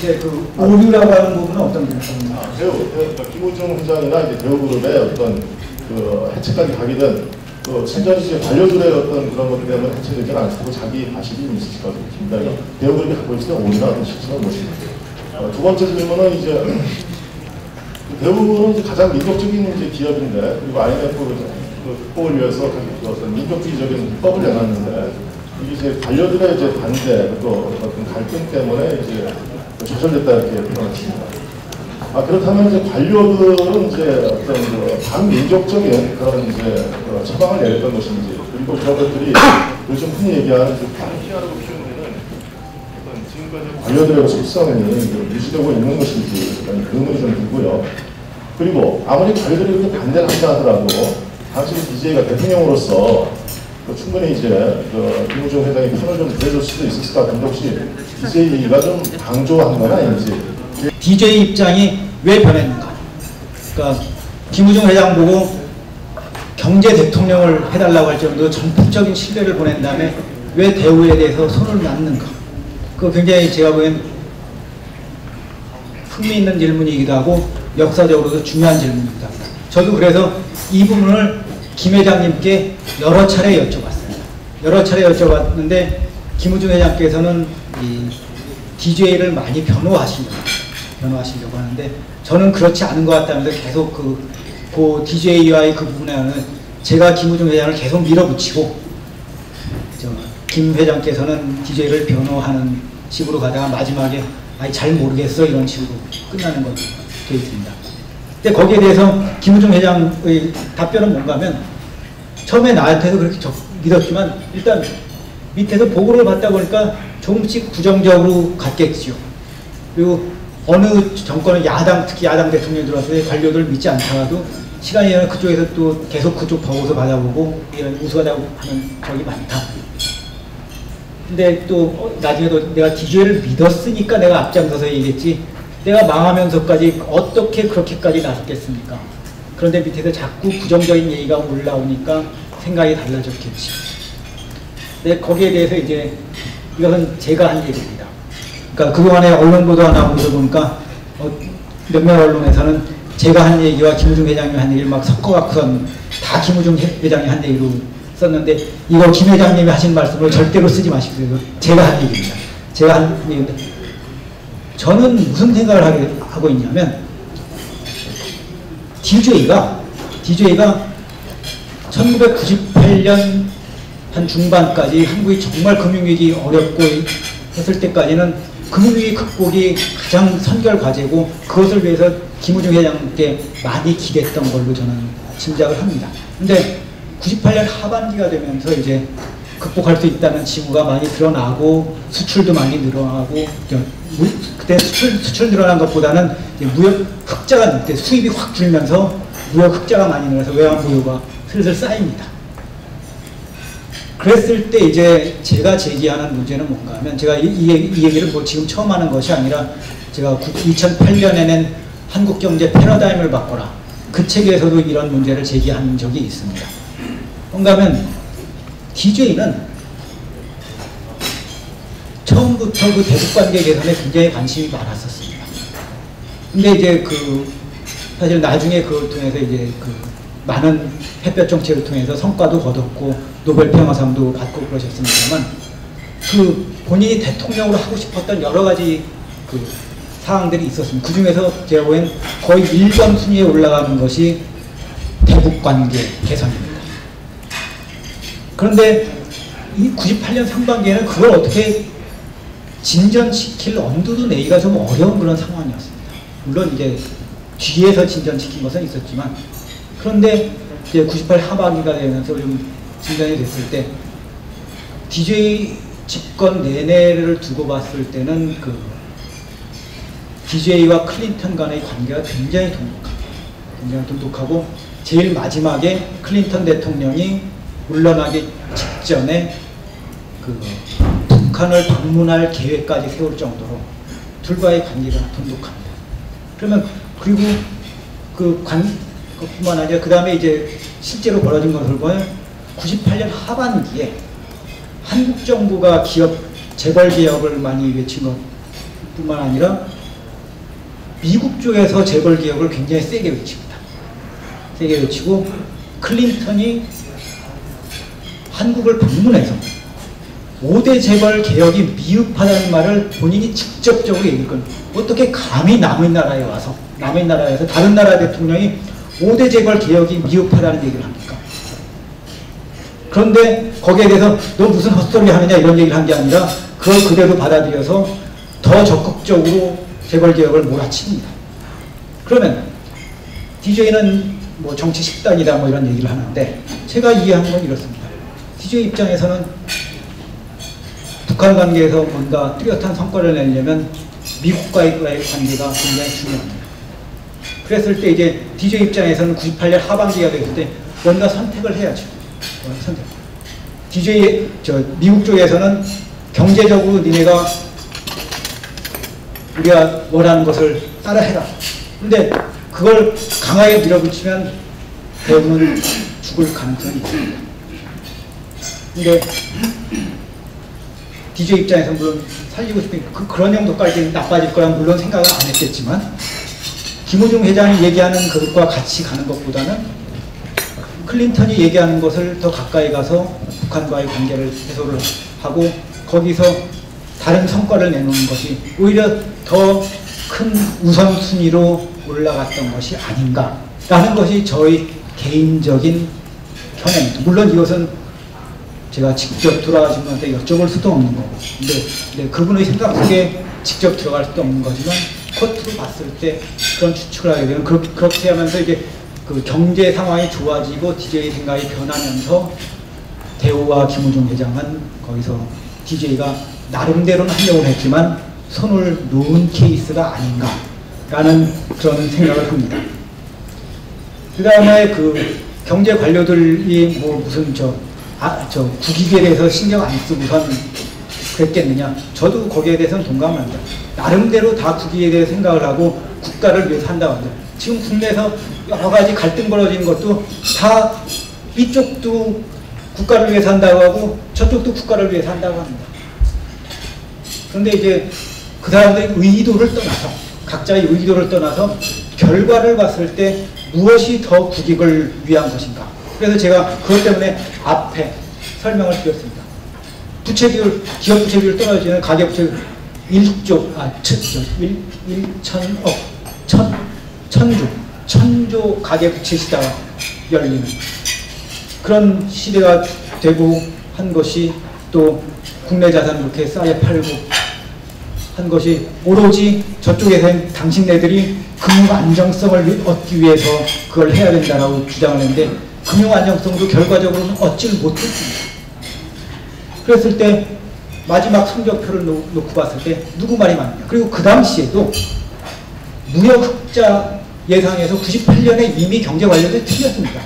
네, 그 오류라고 하는 부분은 어떤 부분입니까? 그러니까 김우중 회장이나 이제 대우그룹의 어떤 그 해체까지 가게 된 그 친전 이제 관료들의 어떤 그런 것 때문에 해체되지는 않고 자기 과실이 있을 것 같습니다. 대우그룹이 갖고 있을 때 오류나 어떤 실체는 무엇입니까? 두 번째 질문은 이제 대우는 이제 가장 민족적인 이제 기업인데 그리고 IMF 그 극복을 위해서 그 어떤 민족주의적인 법을 내놨는데 이게 이제 관료들의 이제 반대 또 어떤 갈등 때문에 이제 조절됐다 이렇게 표현했습니다. 그렇다면 이제 관료들은 이제 어떤 그 반민족적인 그런 이제 처방을 내렸던 것인지 그리고 그런 것들이 요즘 흔히 얘기하는 반피아라고 표현되는 어떤 지금까지 관료들의 속성이 유지되고 있는 것인지 그런 의문이 좀 들고요. 그리고 아무리 관료들이 그렇게 반대를 한다 하더라도 당시 DJ가 대통령으로서 충분히 이제 김우중 회장의 편을 좀 들어줄 수도 있을 것 같은데 혹시 DJ가 좀 강조한 건 아닌지. DJ 입장이 왜 변했는가? 그러니까 김우중 회장 보고 경제 대통령을 해달라고 할 정도로 전폭적인 신뢰를 보낸 다음에 왜 대우에 대해서 손을 놨는가? 그거 굉장히 제가 보기엔 흥미 있는 질문이기도 하고 역사적으로도 중요한 질문이기도 합니다. 저도 그래서 이 부분을 김 회장님께 여러 차례 여쭤봤습니다. 여러 차례 여쭤봤는데 김우중 회장께서는 이 DJ를 많이 변호하시려고 하는데 저는 그렇지 않은 것 같다면서 계속 그 DJ와의 그 부분에는 제가 김우중 회장을 계속 밀어붙이고 김 회장께서는 DJ를 변호하는 식으로 가다가 마지막에 잘 모르겠어 이런 식으로 끝나는 것도 되어 있습니다. 근데 거기에 대해서 김우중 회장의 답변은 뭔가 하면 처음에 나한테도 그렇게 믿었지만 일단 밑에서 보고를 받다 보니까 조금씩 부정적으로 갔겠지요. 그리고 어느 정권은 특히 야당 대통령이 들어왔을 때 관료들을 믿지 않다가도 시간이 지나면 그쪽에서 또 계속 그쪽 보고서 받아보고 이런 우수하다고 하는 적이 많다. 근데 또 나중에도 내가 DJ를 믿었으니까 내가 앞장서서 얘기했지 내가 망하면서까지 어떻게 그렇게까지 나섰겠습니까? 그런데 밑에서 자꾸 부정적인 얘기가 올라오니까 생각이 달라졌겠지. 근데 거기에 대해서 이제 이것은 제가 한 얘기입니다. 그러니까 그동안에 언론 보도 나오면서 보니까 몇몇 언론에서는 제가 한 얘기와 김우중 회장님이 한 얘기를 막 섞어갖고선 다 김우중 회장이 한 얘기로 썼는데 이거 김 회장님이 하신 말씀을 절대로 쓰지 마시고요. 제가 한 얘기입니다. 제가 한 얘기인데 저는 무슨 생각을 하고 있냐면 DJ가 1998년 한 중반까지 한국이 정말 금융위기 어렵고 했을 때까지는 금융위기 극복이 가장 선결 과제고 그것을 위해서 김우중 회장께 많이 기대했던 걸로 저는 짐작을 합니다. 근데 98년 하반기가 되면서 이제 극복할 수 있다는 징후가 많이 드러나고 수출도 많이 늘어나고 그때 수출 늘어난 것보다는 이제 무역 흑자가 그때 수입이 확 줄면서 무역 흑자가 많이 늘어나서 외환 보유가 슬슬 쌓입니다. 그랬을 때 이제 제가 제기하는 문제는 뭔가 하면 제가 이 얘기를 뭐 지금 처음 하는 것이 아니라 제가 2008년에 낸 한국경제 패러다임을 바꿔라 그 책에서도 이런 문제를 제기한 적이 있습니다. 뭔가 하면 DJ는 처음부터 그 대북관계 개선에 굉장히 관심이 많았었습니다. 근데 이제 사실 나중에 그걸 통해서 이제 많은 햇볕 정책을 통해서 성과도 거뒀고 노벨 평화상도 받고 그러셨습니다만 본인이 대통령으로 하고 싶었던 여러 가지 사항들이 있었습니다. 그 중에서 제가 보기엔 거의 1번 순위에 올라가는 것이 대북관계 개선입니다. 그런데 이 98년 상반기에는 그걸 어떻게 진전시킬 엄두도 내기가 좀 어려운 그런 상황이었습니다. 물론 이제 뒤에서 진전시킨 것은 있었지만 그런데 이제 98 하반기가 되면서 좀 진전이 됐을 때 DJ 집권 내내를 두고 봤을 때는 그 DJ와 클린턴 간의 관계가 굉장히 돈독하고 제일 마지막에 클린턴 대통령이 물러나기 직전에 그 북한을 방문할 계획까지 세울 정도로 둘과의 관계가 돈독합니다. 그러면 그리고 그뿐만 아니라 그 다음에 이제 실제로 벌어진 것을 보면 98년 하반기에 한국 정부가 재벌 개혁을 많이 외친 것뿐만 아니라 미국 쪽에서 재벌 개혁을 굉장히 세게 외칩니다. 세게 외치고 클린턴이 한국을 방문해서 5대 재벌 개혁이 미흡하다는 말을 본인이 직접적으로 얘기할 건 어떻게 감히 남의 나라에서 다른 나라 대통령이 5대 재벌 개혁이 미흡하다는 얘기를 합니까? 그런데 거기에 대해서 너 무슨 헛소리 하느냐 이런 얘기를 한 게 아니라 그걸 그대로 받아들여서 더 적극적으로 재벌 개혁을 몰아칩니다. 그러면 DJ는 뭐 정치 식단이다 뭐 이런 얘기를 하는데 제가 이해한 건 이렇습니다. DJ 입장에서는 북한 관계에서 뭔가 뚜렷한 성과를 내려면 미국과의 관계가 굉장히 중요합니다. 그랬을 때 이제 DJ 입장에서는 98년 하반기가 됐을 때 뭔가 선택을 해야죠. 미국 쪽에서는 경제적으로 니네가 우리가 원하는 것을 따라해라. 근데 그걸 강하게 밀어붙이면 대우는 죽을 가능성이 있습니다. 근데 DJ 입장에서 물론 살리고 싶은 그런 정도까지 나빠질 거란 물론 생각을 안 했겠지만 김우중 회장이 얘기하는 그것과 같이 가는 것보다는 클린턴이 얘기하는 것을 더 가까이 가서 북한과의 관계를 해소를 하고 거기서 다른 성과를 내놓는 것이 오히려 더 큰 우선순위로 올라갔던 것이 아닌가라는 것이 저의 개인적인 견해입니다. 물론 이것은 제가 직접 돌아가신 분한테 여쭤볼 수도 없는 거고 근데 그분의 생각 속에 직접 들어갈 수도 없는 거지만 겉으로 봤을 때 그런 추측을 하게 되면 그렇게 하면서 이제 그 경제 상황이 좋아지고 DJ의 생각이 변하면서 대우와 김우중 회장은 거기서 DJ가 나름대로는 합력을 했지만 손을 놓은 케이스가 아닌가라는 그런 생각을 합니다. 그 다음에 그 경제 관료들이 뭐 무슨 국익에 대해서 신경 안 쓰고선 그랬겠느냐. 저도 거기에 대해서는 동감을 합니다. 나름대로 다 국익에 대해 생각을 하고 국가를 위해서 한다고 합니다. 지금 국내에서 여러 가지 갈등 벌어지는 것도 다 이쪽도 국가를 위해서 한다고 하고 저쪽도 국가를 위해서 한다고 합니다. 그런데 이제 그 사람들의 의도를 떠나서 각자의 의도를 떠나서 결과를 봤을 때 무엇이 더 국익을 위한 것인가. 그래서 제가 그것 때문에 앞에 설명을 드렸습니다. 부채 비율, 기업 부채 비율 떨어지는 가계 부채 1000조 가계 부채 시대가 열리는 그런 시대가 되고 한 것이 또 국내 자산 그렇게 싸게 팔고 한 것이 오로지 저쪽에서 당신네들이 금융 안정성을 얻기 위해서 그걸 해야 된다라고 주장을 했는데 금융 안정성도 결과적으로는 얻지를 못했습니다. 그랬을 때 마지막 성적표를 놓고 봤을 때 누구 말이 맞냐. 그리고 그 당시에도 무역 흑자 예상에서 98년에 이미 경제 관료들이 틀렸습니다.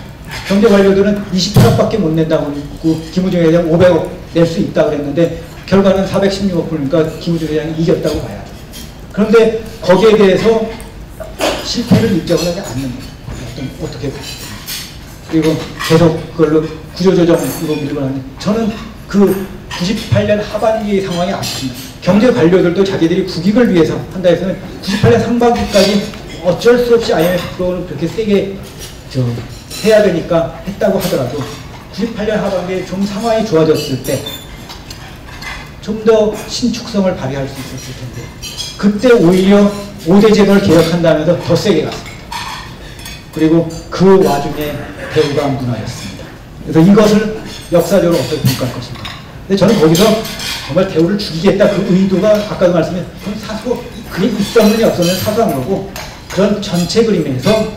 경제 관료들은 28억밖에 못 낸다고 그랬고 김우중 회장 500억 낼 수 있다고 그랬는데 결과는 416억 그러니까 김우중 회장이 이겼다고 봐야죠. 그런데 거기에 대해서 실패를 인정을 하지 않는 거예요. 어떻게 그리고 계속 그걸로 구조조정으로 밀고 나는데 저는 그 98년 하반기 상황이 아쉽습니다. 경제 관료들도 자기들이 국익을 위해서 한다 해서는 98년 상반기까지 어쩔 수 없이 IMF 프로그램을 그렇게 세게 해야 되니까 했다고 하더라도 98년 하반기에 좀 상황이 좋아졌을 때 좀 더 신축성을 발휘할 수 있었을 텐데 그때 오히려 5대 재벌 개혁한다면서 더 세게 갔습니다. 그리고 그 와중에 대우가 무너졌습니다. 그래서 이것을 역사적으로 어떻게 평가할 것인가. 근데 저는 거기서 정말 대우를 죽이겠다 그 의도가 아까도 말씀드린 그건 그게 있었느냐 없었느냐 사소한 거고 그런 전체 그림에서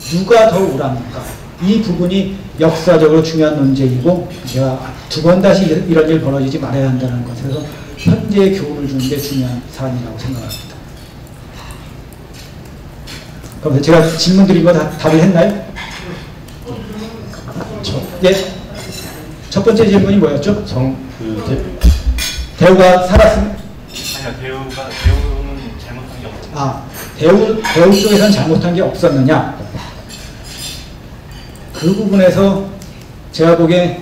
누가 더 옳았는가 이 부분이 역사적으로 중요한 논쟁이고 제가 두 번 다시 이런 일 벌어지지 말아야 한다는 것에서 현재의 교훈을 주는 게 중요한 사안이라고 생각합니다. 그럼 제가 질문 드린 거 다 답을 했나요? 예. 첫 번째 질문이 뭐였죠? 대우가 살았습니다. 아니요, 대우는 잘못한 게 없어요. 아, 대우 쪽에서는 잘못한 게 없었느냐? 그 부분에서 제가 보기에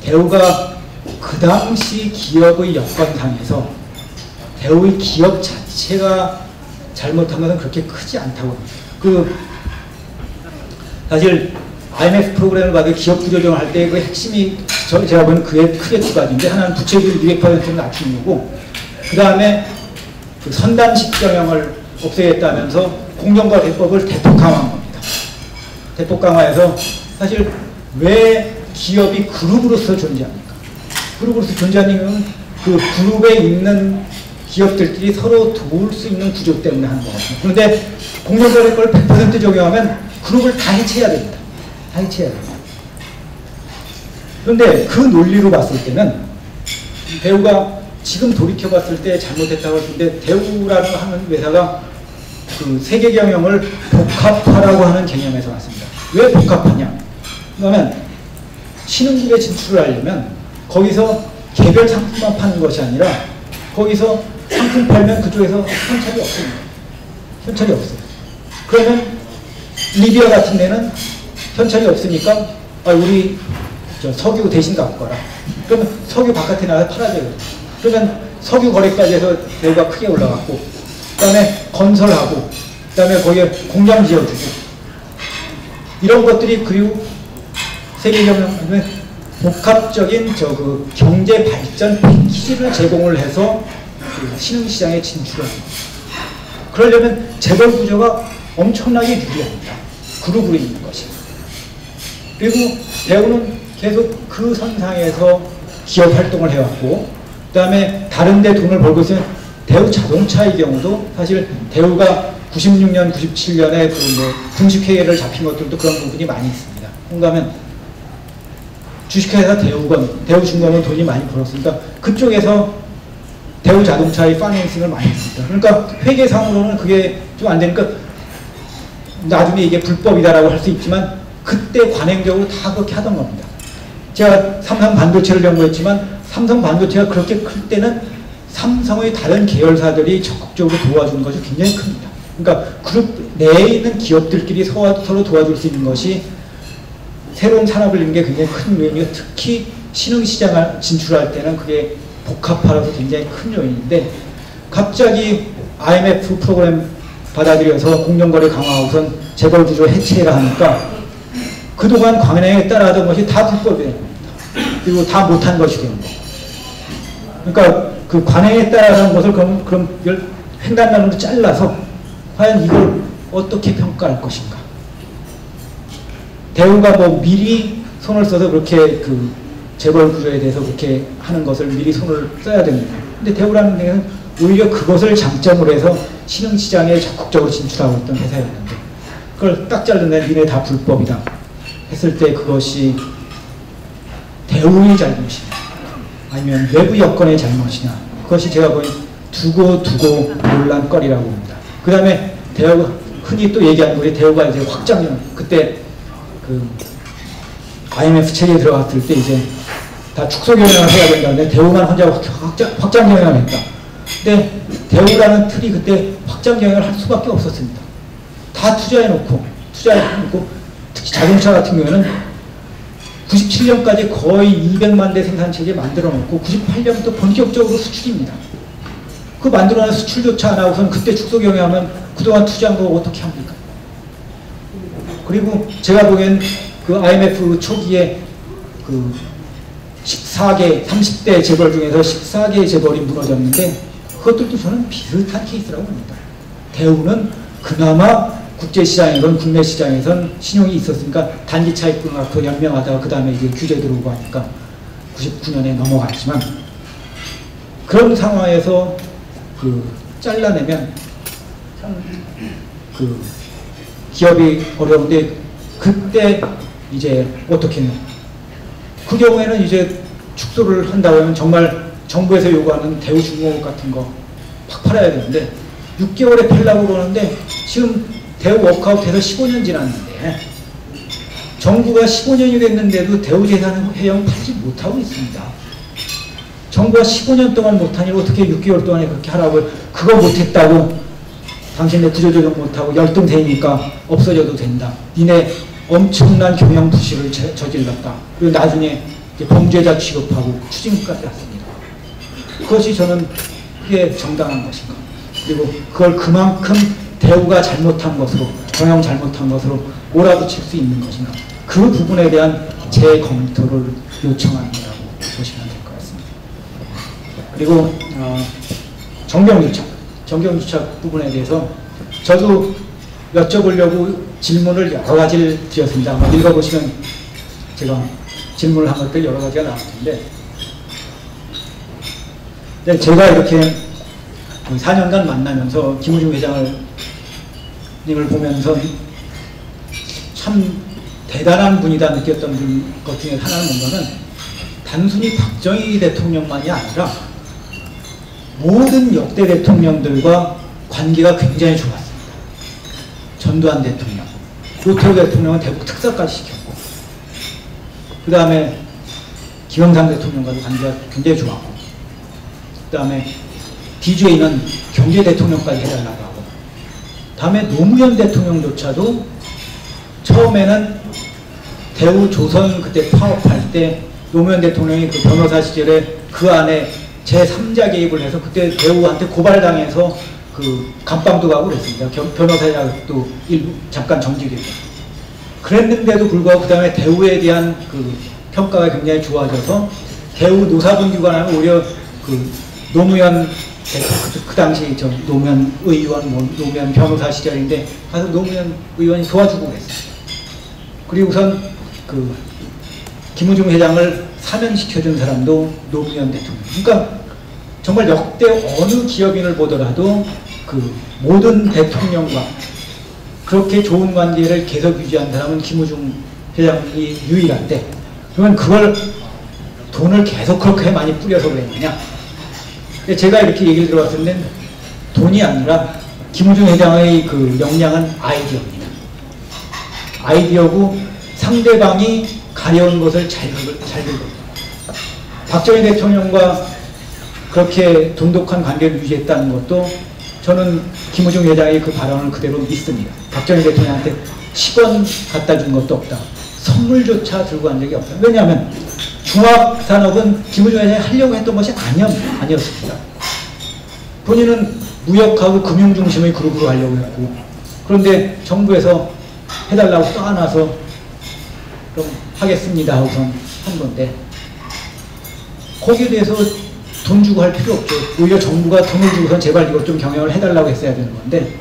대우가 그 당시 기업의 여건상에서 대우의 기업 자체가 잘못한 것은 그렇게 크지 않다고. 사실 IMF 프로그램을 받을 기업 구조조정을 할 때 그 핵심이 제가 보기엔 그게 크게 두 가지인데, 하나는 부채비율 200%를 낮추는 거고, 그 다음에 그 선단식 경영을 없애겠다면서 공정과 대법을 대폭 강화한 겁니다. 대폭 강화해서 사실 왜 기업이 그룹으로서 존재합니까? 그룹으로서 존재하는 이유는 그 그룹에 있는 기업들끼리 서로 도울 수 있는 구조 때문에 하는 거거든요. 그런데 공정과 대법을 100% 적용하면 그룹을 다 해체해야 됩니다. 다 해체해야 됩니다. 그런데 그 논리로 봤을 때는 대우가 지금 돌이켜봤을 때 잘못했다고 했는데, 대우라는 하는 회사가 그 세계 경영을 복합화라고 하는 개념에서 왔습니다. 왜 복합화냐? 그러면 신흥국에 진출을 하려면 거기서 개별 상품만 파는 것이 아니라 거기서 상품 팔면 그쪽에서 현찰이 없습니다. 현찰이 없어요. 그러면 리비아 같은 데는 현찰이 없으니까 우리 석유 대신 갖고 가라. 그러면 석유 바깥에 나가서 팔아줘요. 그러면 석유 거래까지 해서 대우가 크게 올라갔고, 그 다음에 건설하고, 그 다음에 거기에 공장 지어주고, 이런 것들이, 그리고 세계 경영의 복합적인 그 경제 발전 패키지를 제공을 해서 그 신흥시장에 진출합니다. 그러려면 재벌 구조가 엄청나게 유리합니다. 그룹으로 있는 것이. 그리고 대우는 계속 그 선상에서 기업 활동을 해왔고, 그 다음에 다른 데 돈을 벌고 있으면 대우 자동차의 경우도 사실 대우가 96년, 97년에 그 분식회계를 잡힌 것들도 그런 부분이 많이 있습니다. 그러면 주식회사 대우중공은 돈이 많이 벌었으니까 그쪽에서 대우 자동차의 파이낸싱을 많이 했습니다. 그러니까 회계상으로는 그게 좀 안 되니까 나중에 이게 불법이다라고 할 수 있지만 그때 관행적으로 다 그렇게 하던 겁니다. 제가 삼성 반도체를 연구했지만 삼성 반도체가 그렇게 클 때는 삼성의 다른 계열사들이 적극적으로 도와주는 것이 굉장히 큽니다. 그러니까 그룹 내에 있는 기업들끼리 서로 도와줄 수 있는 것이 새로운 산업을 잇는 게 굉장히 큰 요인이고, 특히 신흥시장을 진출할 때는 그게 복합화라서 굉장히 큰 요인인데, 갑자기 IMF 프로그램 받아들여서 공정거래 강화하고선 재벌구조 해체라 하니까 그동안 관행에 따라하던 것이 다 불법이 되는 겁니다. 그리고 다 못한 것이 되는 거고. 그러니까 그 관행에 따라하는 것을 그럼 횡단면으로 잘라서 과연 이걸 어떻게 평가할 것인가. 대우가 미리 손을 써서 그렇게 그 재벌 구조에 대해서 그렇게 하는 것을 미리 손을 써야 됩니다. 근데 대우라는 데는 오히려 그것을 장점으로 해서 신흥시장에 적극적으로 진출하고 있던 회사였는데, 그걸 딱 자르면 니네 다 불법이다 했을 때 그것이 대우의 잘못이냐 아니면 외부 여건의 잘못이냐, 그것이 제가 보기엔 두고 논란거리라고 봅니다. 그 다음에 대우가 흔히 또 얘기하는 것이, 대우가 이제 확장형, 그때 그 IMF 체계에 들어갔을 때 이제 다 축소 경영을 해야 된다는데 대우만 혼자 확장 경영을 했다. 근데 대우라는 틀이 그때 확장 경영을 할 수밖에 없었습니다. 다 투자해놓고 특히 자동차 같은 경우에는 97년까지 거의 200만 대 생산체계 만들어놓고 98년부터 본격적으로 수출입니다. 그 만들어놓은 수출조차 안 하고선 그때 축소 경영하면 그동안 투자한 거 어떻게 합니까? 그리고 제가 보기엔 그 IMF 초기에 그 14개, 30대 재벌 중에서 14개의 재벌이 무너졌는데 그것들도 저는 비슷한 케이스라고 봅니다. 대우는 그나마 국제시장이건 국내 시장에선 신용이 있었으니까 단기 차익 갖고 연명하다가 그 다음에 이제 규제 들어오고 하니까 99년에 넘어갔지만, 그런 상황에서 그 잘라내면 그 기업이 어려운데 그때 이제 어떻게 했냐. 그 경우에는 이제 축소를 한다고 하면 정말 정부에서 요구하는 대우 중공업 같은 거 팍 팔아야 되는데 6개월에 팔려고 그러는데 지금 대우 워크아웃해서 15년 지났는데 정부가 15년이 됐는데도 대우재산 회영 팔지 못하고 있습니다. 정부가 15년 동안 못하니 어떻게 6개월 동안에 그렇게 하라고, 그거 못했다고 당신네 구조조정 못하고 열등세니까 없어져도 된다. 니네 엄청난 경영 부실을 저질렀다. 그리고 나중에 이제 범죄자 취급하고 추징까지 왔습니다. 그것이 저는 그게 정당한 것인가. 그리고 그걸 그만큼 대우가 잘못한 것으로, 경영 잘못한 것으로 몰아붙일 수 있는 것인가. 그 부분에 대한 재검토를 요청하는 거라고 보시면 될 것 같습니다. 그리고 정경유착 부분에 대해서 저도 여쭤보려고 질문을 여러 가지를 드렸습니다. 한번 읽어보시면 제가 질문을 한 것들 여러 가지가 나올 텐데, 제가 이렇게 4년간 만나면서 김우중 회장님을 보면서 참 대단한 분이다 느꼈던 것 중에 하나는 뭔가는 단순히 박정희 대통령만이 아니라 모든 역대 대통령들과 관계가 굉장히 좋았습니다. 전두환 대통령, 노태우 대통령은 대북 특사까지 시켰고, 그 다음에 김영삼 대통령과도 관계가 굉장히 좋았고, 그 다음에 DJ는 경제 대통령까지 해달라고 하고, 다음에 노무현 대통령조차도 처음에는 대우 조선 그때 파업할 때 노무현 대통령이 그 변호사 시절에 그 안에 제3자 개입을 해서 그때 대우한테 고발당해서 그 감방도 가고 그랬습니다. 변호사 자격도 일부 잠깐 정지되고. 그랬는데도 불구하고 그 다음에 대우에 대한 그 평가가 굉장히 좋아져서 대우 노사분규관은 오히려 그 노무현 그 당시 저 노무현 의원, 노무현 변호사 시절인데 가서 노무현 의원이 도와주고 그랬어요. 그리고 우선 그 김우중 회장을 사면시켜준 사람도 노무현 대통령. 그러니까 정말 역대 어느 기업인을 보더라도 그 모든 대통령과 그렇게 좋은 관계를 계속 유지한 사람은 김우중 회장이 유일한데, 그러면 그걸 돈을 계속 그렇게 많이 뿌려서 그랬느냐? 제가 이렇게 얘기를 들어봤을 때 돈이 아니라 김우중 회장의 그 역량은 아이디어입니다. 아이디어고 상대방이 가려운 것을 잘 긁어요. 박정희 대통령과 그렇게 돈독한 관계를 유지했다는 것도 저는 김우중 회장의 그 발언을 그대로 믿습니다. 박정희 대통령한테 10원 갖다 준 것도 없다. 선물조차 들고 간 적이 없다. 왜냐하면 중화산업은 김우중 회장이 하려고 했던 것이 아니었습니다. 본인은 무역하고 금융 중심의 그룹으로 하려고 했고, 그런데 정부에서 해달라고 떠안아서 그럼 하겠습니다 하고선 한 건데, 거기에 대해서 돈 주고 할 필요 없죠. 오히려 정부가 돈을 주고선 제발 이것 좀 경영을 해달라고 했어야 되는 건데,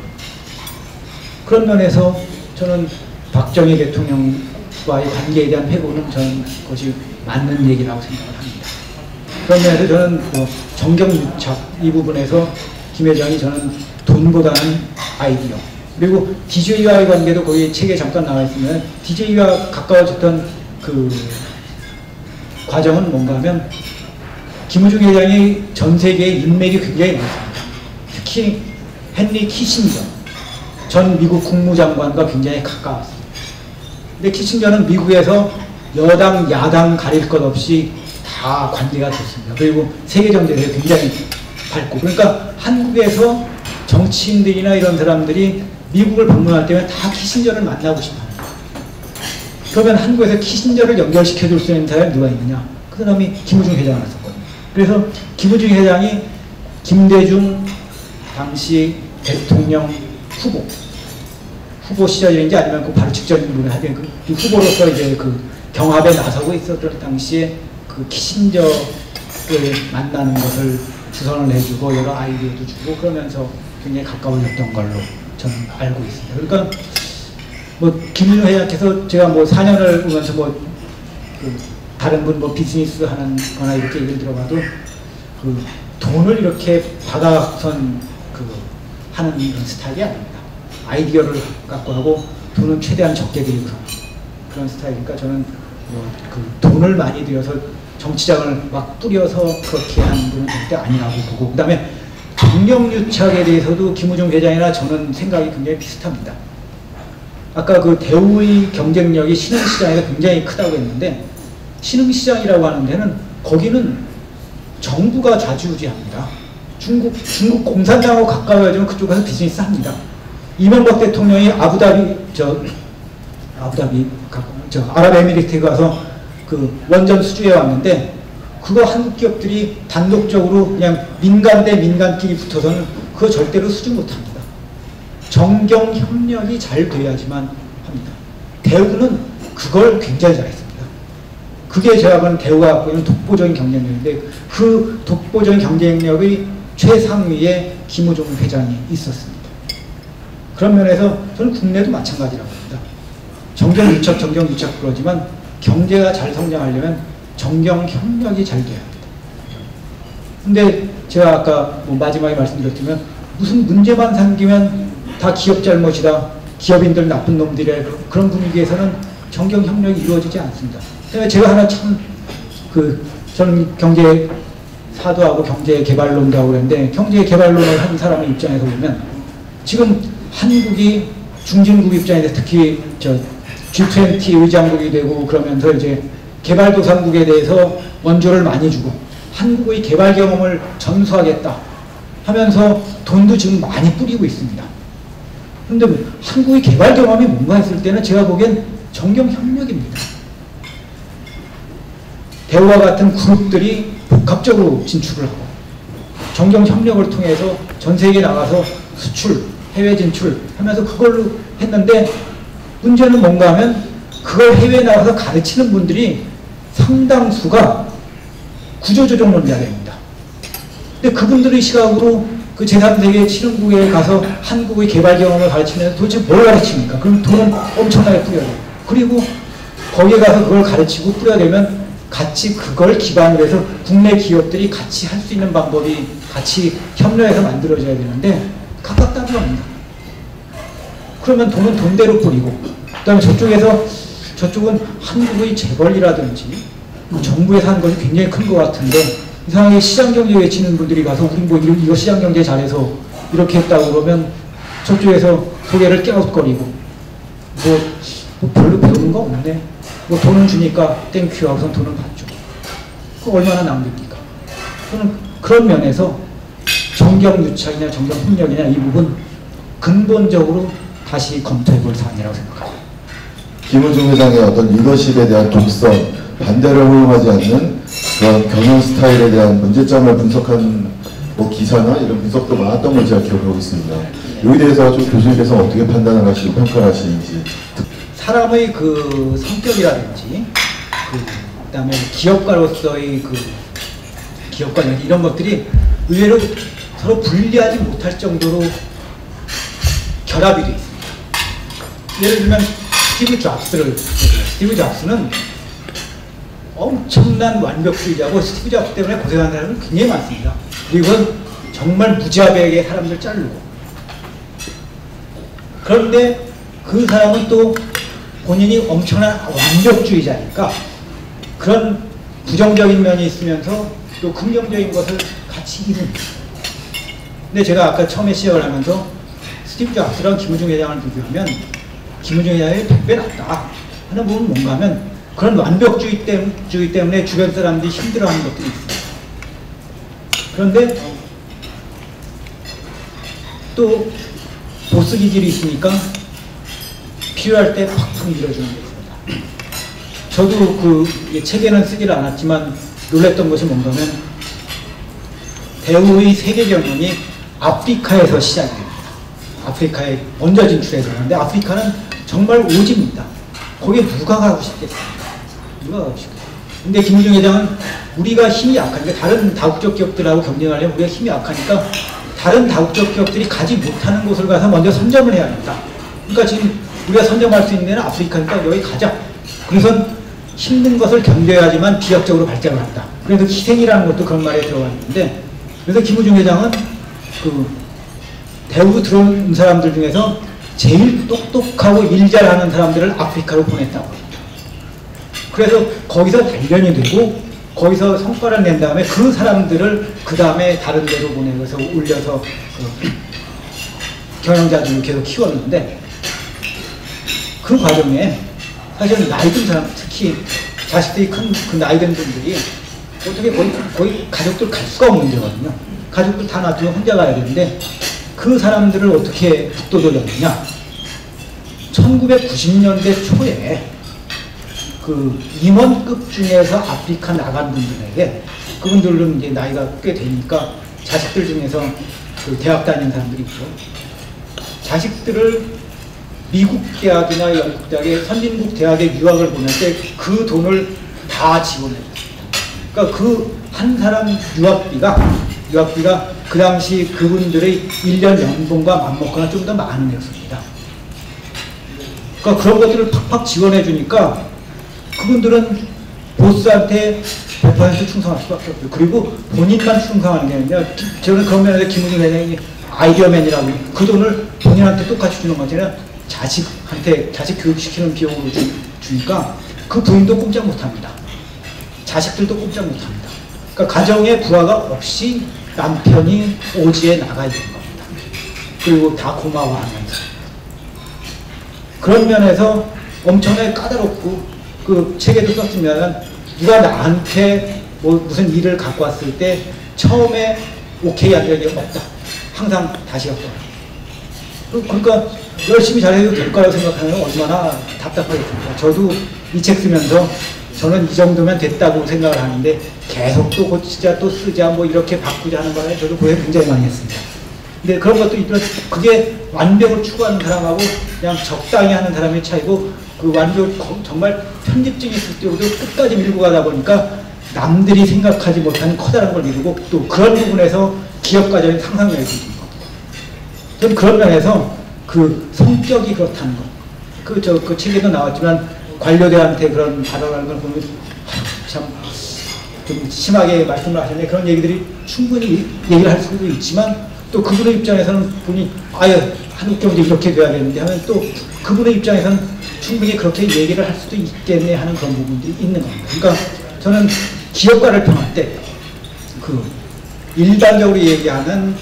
그런 면에서 저는 박정희 대통령과의 관계에 대한 회고는 저는 그것이 맞는 얘기라고 생각을 합니다. 그런 면에서 저는 뭐 정경유착 이 부분에서 김 회장이 저는 돈보다는 아이디어, 그리고 DJ와의 관계도 거기 책에 잠깐 나와 있으면 DJ와 가까워졌던 그 과정은 뭔가 하면 김우중 회장이 전 세계에 인맥이 굉장히 많습니다. 특히 헨리 키신저 전 미국 국무장관과 굉장히 가까웠습니다. 근데 키신저는 미국에서 여당, 야당 가릴 것 없이 다 관계가 좋습니다. 그리고 세계 정세에 굉장히 밝고, 그러니까 한국에서 정치인들이나 이런 사람들이 미국을 방문할 때면 다 키신저를 만나고 싶어 합니다. 그러면 한국에서 키신저를 연결시켜 줄 수 있는 사람이 누가 있느냐? 그 사람이 김우중 회장이었거든요. 그래서 김우중 회장이 김대중 당시 대통령 후보 시절인지 아니면 그 바로 직전인지 하여튼 그 후보로서 이제 그 경합에 나서고 있었던 당시에 그 키신저를 만나는 것을 주선을 해주고 여러 아이디어도 주고 그러면서 굉장히 가까워졌던 걸로 저는 알고 있습니다. 그러니까 뭐 김우중 회장께서 제가 뭐 4년을 보면서 뭐 그 다른 분 뭐 비즈니스 하는 거나 이렇게 얘기를 들어봐도 그 돈을 이렇게 받아선 그 하는 이런 스타일이 아닙니다. 아이디어를 갖고 하고 돈은 최대한 적게 들이고서 그런 스타일이니까 저는 그 돈을 많이 들여서 정치장을 막 뿌려서 그렇게 하는 분은 절대 아니라고 보고, 그 다음에 정경유착에 대해서도 김우중 회장이나 저는 생각이 굉장히 비슷합니다. 아까 그 대우의 경쟁력이 신흥시장에서 굉장히 크다고 했는데, 신흥시장이라고 하는 데는 거기는 정부가 좌지우지합니다. 중국 공산당하고 가까워야지만 그쪽에서 비즈니스 합니다. 이명박 대통령이 아랍에미리트에 가서 그 원전 수주해 왔는데, 그거 한국 기업들이 단독적으로 그냥 민간 대 민간끼리 붙어서는 그거 절대로 수주 못합니다. 정경 협력이 잘 돼야지만 합니다. 대우는 그걸 굉장히 잘했습니다. 그게 제가 보는 대우가 갖고 있는 독보적인 경쟁력인데, 그 독보적인 경쟁력의 최상위에 김우중 회장이 있었습니다. 그런 면에서 저는 국내도 마찬가지라고 봅니다. 정경유착 그러지만 경제가 잘 성장하려면 정경협력이 잘 돼야 합니다. 근데 제가 아까 뭐 마지막에 말씀드렸지만, 무슨 문제만 생기면 다 기업 잘못이다, 기업인들 나쁜 놈들이야, 그런 분위기에서는 정경협력이 이루어지지 않습니다. 제가 하나 참 저는 경제 사도하고 경제 개발론도 하고 그랬는데, 경제 개발론을 한 사람의 입장에서 보면 지금 한국이 중진국 입장에서 특히 G20 의장국이 되고 그러면서 이제 개발도상국에 대해서 원조를 많이 주고 한국의 개발 경험을 전수하겠다 하면서 돈도 지금 많이 뿌리고 있습니다. 그런데 한국의 개발 경험이 뭔가 했을 때는 제가 보기엔 정경협력입니다. 대우와 같은 그룹들이 복합적으로 진출을 하고 정경협력을 통해서 전 세계에 나가서 수출, 해외 진출 하면서 그걸로 했는데, 문제는 뭔가 하면 그걸 해외에 나가서 가르치는 분들이 상당수가 구조조정론자들입니다. 근데 그분들의 시각으로 그 제3세계 신흥국에 가서 한국의 개발 경험을 가르치면서 도대체 뭘 가르칩니까? 그럼 돈은 엄청나게 뿌려야 돼요. 그리고 거기에 가서 그걸 가르치고 뿌려대면 같이 그걸 기반으로 해서 국내 기업들이 같이 할 수 있는 방법이 같이 협력해서 만들어져야 되는데 각각 따로합니다. 그러면 돈은 돈대로 뿌리고, 그 다음에 저쪽은 한국의 재벌이라든지 정부에서 하는 것이 굉장히 큰 것 같은데, 이상하게 시장경제 외치는 분들이 가서 우리 뭐 이거 시장경제 잘해서 이렇게 했다고 그러면 저쪽에서 고개를 깨웃거리고 뭐 별로 배우는 거 없네, 뭐 돈은 주니까 땡큐 하고선 돈은 받죠. 그거 얼마나 낭비입니까? 저는 그런 면에서 정경유착이냐 정경협력이냐 이 부분 근본적으로 다시 검토해 볼 사안이라고 생각합니다. 김우중 회장의 어떤 리더십에 대한 독성, 반대를 허용하지 않는 그런 경영 스타일에 대한 문제점을 분석한 뭐 기사나 이런 분석도 많았던 걸 제가 기억하고 있습니다. 여기에 대해서 좀 교수님께서 어떻게 판단을 하시고 평가를 하시는지. 사람의 그 성격이라든지 그다음에 기업가로서의 그 기업가 이런 것들이 의외로 서로 분리하지 못할 정도로 결합이 되어 있습니다. 예를 들면 스티브 잡스는 엄청난 완벽주의자고, 스티브 잡스 때문에 고생한 사람은 굉장히 많습니다. 그리고 정말 무자비하게 사람들 자르고, 그런데 그 사람은 또 본인이 엄청난 완벽주의자니까 그런 부정적인 면이 있으면서 또 긍정적인 것을 같이 이룹니다. 근데 제가 아까 처음에 시작을 하면서 스티브 잡스랑 김우중 회장을 비교하면 김우중 회장이 100배 낫다 하는 부분은 뭔가 하면, 그런 완벽주의 때문에 주변 사람들이 힘들어하는 것들이 있습니다. 그런데 또 보스 기질이 있으니까 필요할 때 팍팍 밀어주는 게 있습니다. 저도 그 책에는 쓰지를 않았지만 놀랬던 것이 뭔가 하면, 대우의 세계 경영이 아프리카에서 시작이 됩니다. 아프리카에 먼저 진출해서 그런데 아프리카는 정말 오지입니다. 거기에 누가 가고 싶겠습니까? 누가 가고 싶겠어요? 근데 김우중 회장은 우리가 힘이 약하니까, 다른 다국적 기업들하고 경쟁하려면 우리가 힘이 약하니까 다른 다국적 기업들이 가지 못하는 곳을 가서 먼저 선점을 해야 된다. 그러니까 지금 우리가 선점할 수 있는 데는 아프리카니까 여기 가자. 그래서 힘든 것을 견뎌야지만 비약적으로 발전을 한다. 그래서 희생이라는 것도 그런 말에 들어가 있는데, 그래서 김우중 회장은 그 대우 들어온 사람들 중에서 제일 똑똑하고 일 잘하는 사람들을 아프리카로 보냈다고 합니다. 그래서 거기서 단련이 되고 거기서 성과를 낸 다음에 그 사람들을 그 다음에 다른 데로 보내서 올려서 그 경영자들을 계속 키웠는데 그 과정에 사실은 나이 든 사람, 특히 자식들이 큰 그 나이 든 분들이 어떻게 거의 가족들 갈 수가 없는 데거든요. 가족들 다 놔두면 혼자 가야 되는데 그 사람들을 어떻게 북돋아줬느냐. 1990년대 초에 그 임원급 중에서 아프리카 나간 분들에게, 그분들은 이제 나이가 꽤 되니까 자식들 중에서 그 대학 다니는 사람들이 있죠. 자식들을 미국 대학이나 영국 대학에, 선진국 대학에 유학을 보낼 때 그 돈을 다 지원해요. 그러니까 그 한 사람 유학비가 그 당시 그분들의 1년 연봉과 맞먹거나 좀 더 많은 액수입니다. 그러니까 그런 것들을 팍팍 지원해 주니까 그분들은 보스한테 100% 충성할 수밖에 없어요. 그리고 본인만 충성하는 게 아니라, 저는 그런 면에서 김우중 회장이 아이디어맨이라고, 그 돈을 본인한테 똑같이 주는 것 아니라 자식한테, 자식 교육시키는 비용으로 주니까 그 부인도 꼼짝 못합니다. 자식들도 꼼짝 못합니다. 그러니까 가정의 부하가 없이 남편이 오지에 나가 있는 겁니다. 그리고 다 고마워하면서. 그런 면에서 엄청나게 까다롭고, 그 책에도 썼지만 누가 나한테 뭐 무슨 일을 갖고 왔을 때 처음에 오케이 한 적이 없다. 항상 다시 할 거야. 그러니까 열심히 잘해도 될 거라고 생각하면 얼마나 답답하겠습니까. 저도 이 책 쓰면서 저는 이 정도면 됐다고 생각을 하는데 계속 또 고치자 또 쓰자 뭐 이렇게 바꾸자 하는 바람에 저도 고생 굉장히 많이 했습니다. 근데 그런 것도 있지만 그게 완벽을 추구하는 사람하고 그냥 적당히 하는 사람의 차이고, 그 완벽 정말 편집증이 있을 때도 끝까지 밀고 가다 보니까 남들이 생각하지 못하는 커다란 걸 이루고, 또 그런 부분에서 기업 과정의 상상력이 생기는 겁니다. 저는 그런 면에서 그 성격이 그렇다는 것, 그 책에도 나왔지만 관료들한테 그런 발언하는 걸 보면 참 좀 심하게 말씀을 하셨는데, 그런 얘기들이 충분히 얘기를 할 수도 있지만 또 그분의 입장에서는 분이 한국 경제 이렇게 돼야 되는데 하면 또 그분의 입장에서는 충분히 그렇게 얘기를 할 수도 있겠네 하는 그런 부분들이 있는 겁니다. 그러니까 저는 기업가를 평할 때 그 일반적으로 얘기하는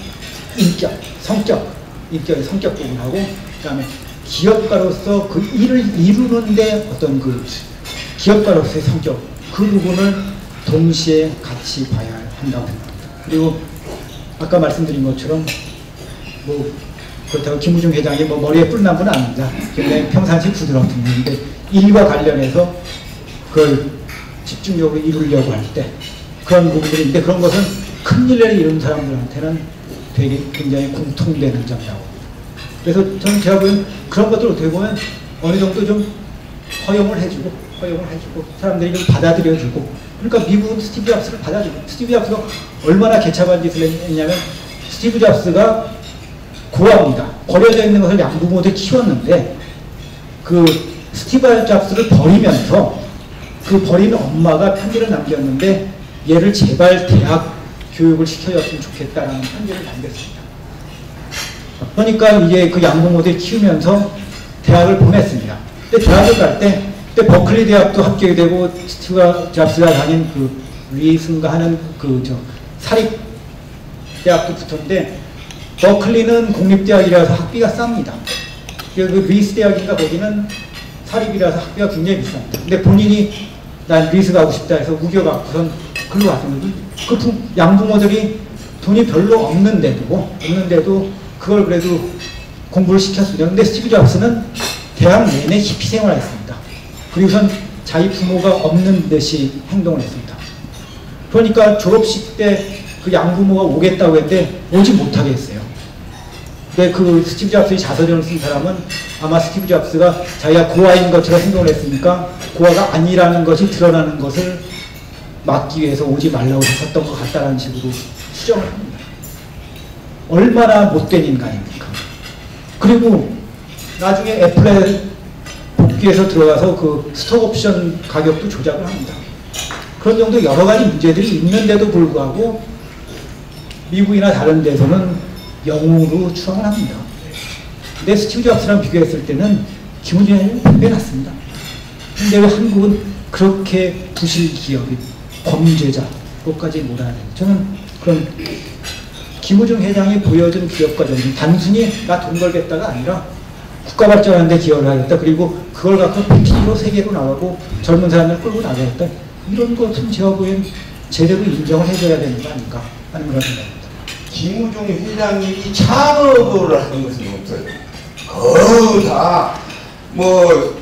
인격, 인격의 성격 부분하고, 그 다음에 기업가로서 그 일을 이루는데 어떤 그 기업가로서의 성격, 그 부분을 동시에 같이 봐야 한다고 생각합니다. 그리고 아까 말씀드린 것처럼 뭐 그렇다고 김우중 회장이 뭐 머리에 뿔 난 건 아닙니다. 굉장히 평상시 부드러운 분인데 일과 관련해서 그걸 집중적으로 이루려고 할 때 그런 부분들인데, 그런 것은 큰 일을 이룬 사람들한테는 되게 굉장히 공통되는 점이라고. 그래서 저는 제가 보면 그런 것들 어떻게 보면 어느 정도 좀 허용을 해주고 사람들이 좀 받아들여주고, 그러니까 미국은 스티브 잡스를 받아주고, 스티브 잡스가 얼마나 개차반 짓을 했냐면, 스티브 잡스가 고아입니다. 버려져 있는 것을 양부모들이 키웠는데 그 스티브 잡스를 버리면서 그 버린 엄마가 편지를 남겼는데 얘를 제발 대학 교육을 시켜줬으면 좋겠다라는 편지를 남겼습니다. 그러니까 이제 그 양부모들이 키우면서 대학을 보냈습니다. 근데 대학을 갈 때 그때 버클리 대학도 합격이 되고 스티브 잡스가 다닌 그 리슨가 하는 그 사립 대학도 붙었는데, 버클리는 공립대학이라서 학비가 쌉니다. 그 리스 대학인가 거기는 사립이라서 학비가 굉장히 비쌉니다. 근데 본인이 난 리스 가고 싶다 해서 우겨갖고선 글로 갔습니다. 그 양부모들이 돈이 별로 없는데도 그걸 그래도 공부를 시켰습니다. 근데 스티브 잡스는 대학 내내 히피 생활을 했습니다. 그리고선 자기 부모가 없는 듯이 행동을 했습니다. 그러니까 졸업식 때 그 양부모가 오겠다고 했는데 오지 못하게 했어요. 근데 그 스티브 잡스의 자서전을 쓴 사람은 아마 스티브 잡스가 자기가 고아인 것처럼 행동을 했으니까 고아가 아니라는 것이 드러나는 것을 막기 위해서 오지 말라고 했었던 것 같다는 식으로 추정을 합니다. 얼마나 못된 인간입니까? 그리고 나중에 애플에 복귀해서 들어가서 그 스톡 옵션 가격도 조작을 합니다. 그런 정도 여러 가지 문제들이 있는데도 불구하고 미국이나 다른 데서는 영웅으로 추앙을 합니다. 근데 스티브 잡스랑 비교했을 때는 김우중 회장이 100배 낫습니다. 근데 왜 한국은 그렇게 부실 기업이 범죄자로까지 몰아야 돼요. 저는 그런 김우중 회장이 보여준 기업 과정이 단순히 나 돈 벌겠다가 아니라 국가 발전하는 데 기여를 하겠다. 그리고 그걸 갖고 패키지로 세계로 나가고 젊은 사람들 끌고 나가겠다. 이런 것은 제가 보기엔 제대로 인정을 해줘야 되는 거 아닌가 하는 그런 생각입니다. 김우중 회장님이 창업을 하는 것은 없어요. 거의 다 뭐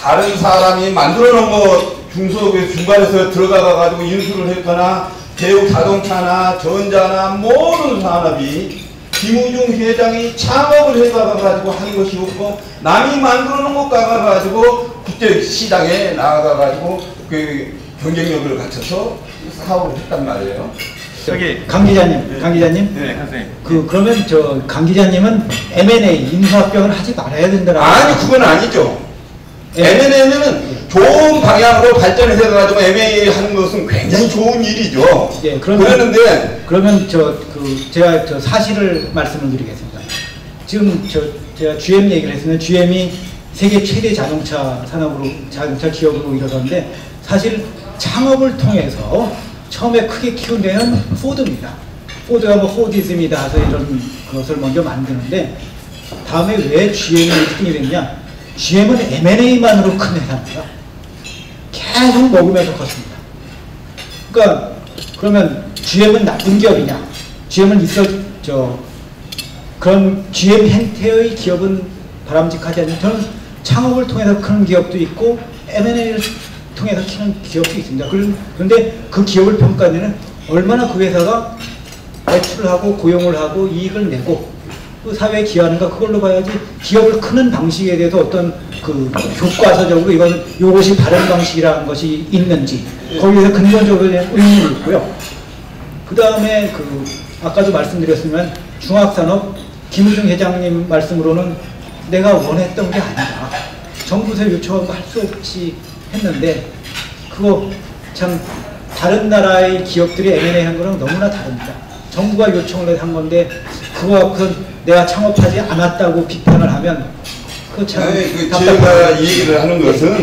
다른 사람이 만들어 놓은 거 중간에서 들어가 가지고 인수를 했거나 대우 자동차나 전자나 모든 산업이 김우중 회장이 창업을 해가지고 하는 것이 없고 남이 만들어 놓은 것 가가지고 국제 시장에 나가가지고 그 경쟁력을 갖춰서 사업을 했단 말이에요. 저기 강 기자님. 네, 선생님. 그러면 저 강 기자님은 M&A 인수합병을 하지 말아야 된다라고. 아니 그건 아니죠. M&A는 좋은 방향으로 발전을 해가지고 M&A 하는 것은 굉장히 좋은 일이죠. 예, 그러면 제가 사실을 말씀을 드리겠습니다. 지금 제가 GM 얘기를 했으면 GM이 세계 최대 자동차 산업으로 자동차 기업으로 일어섰는데 사실 창업을 통해서 처음에 크게 키운 데는 포드입니다. 포드가 뭐 포디즘이다 해서 이런 것을 먼저 만드는데 다음에 왜 GM이 1등이 됐냐? GM은 M&A만으로 큰 회사입니다. 계속 먹으면서 컸습니다. 그러니까 그러면 GM은 나쁜 기업이냐? GM은 그런 GM 형태의 기업은 바람직하지 않는 저는 창업을 통해서 크는 기업도 있고 M&A를 통해서 키는 기업도 있습니다. 그런데 그 기업을 평가할 때는 얼마나 그 회사가 매출을 하고 고용을 하고 이익을 내고 그 사회에 기여하는가 그걸로 봐야지 기업을 크는 방식에 대해서 어떤 그 교과서적으로 이것이 바른 방식이라는 것이 있는지 거기에서 근본적으로 의문이 있고요. 그 다음에 아까도 말씀드렸지만 중학산업 김우중 회장님 말씀으로는 내가 원했던 게 아니다. 정부에서 요청한 거 할 수 없이 했는데 그거 참 다른 나라의 기업들이 M&A 한 거랑 너무나 다릅니다. 정부가 요청을 한 건데 그거 갖고선 내가 창업하지 않았다고 비판을 하면 그거 참 제가 얘기를 하는 것은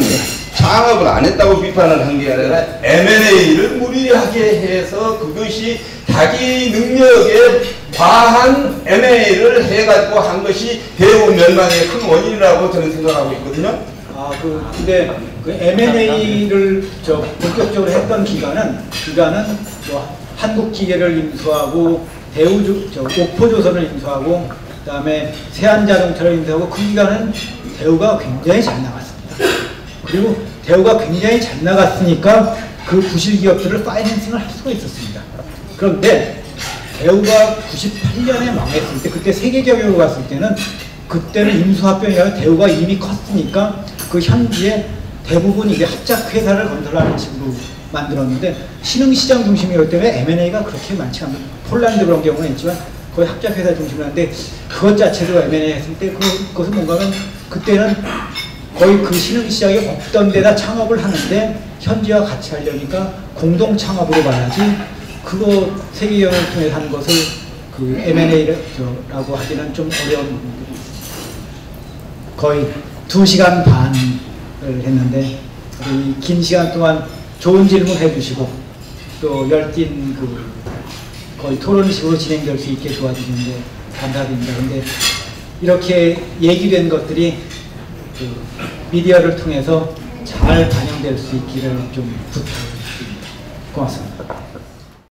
창업을 안 했다고 비판을 한 게 아니라 M&A를 무리하게 해서 그것이 자기 능력에 과한 M&A를 해가지고 한 것이 대우 멸망의 큰 원인이라고 저는 생각하고 있거든요. 근데 그 M&A를 본격적으로 했던 기간은 한국기계를 인수하고 옥포조선을 인수하고 그다음에 세안자동차를 인수하고 그 기간은 대우가 굉장히 잘 나갔습니다. 그리고 대우가 굉장히 잘 나갔으니까 그 부실 기업들을 파이낸싱을 할 수가 있었습니다. 그런데 대우가 98년에 망했을 때 그때 세계경영으로 갔을 때는 그때는 인수합병이 아니라 대우가 이미 컸으니까 그 현지에 대부분 이게 합작회사를 건설하는 식으로 만들었는데 신흥시장 중심이었기 때문에 M&A가 그렇게 많지 않아요. 폴란드 그런 경우는 있지만 거의 합작회사 중심이었는데 그것 자체도 M&A 했을 때 그것은 뭔가 하면 그때는 거의 그 신흥시장이 없던 데다 창업을 하는데 현지와 같이 하려니까 공동 창업으로 봐야지 그거 세계경영을 통해 하는 것을 그 M&A라고 하기는 좀 어려운 부분들이 있습니다. 거의 2시간 반을 했는데 이 긴 시간 동안 좋은 질문 해주시고 또 열띤 거의 토론식으로 진행될 수 있게 도와주시는데 감사드립니다. 근데 이렇게 얘기된 것들이 미디어를 통해서 잘 반영될 수 있기를 좀 부탁드립니다. 고맙습니다.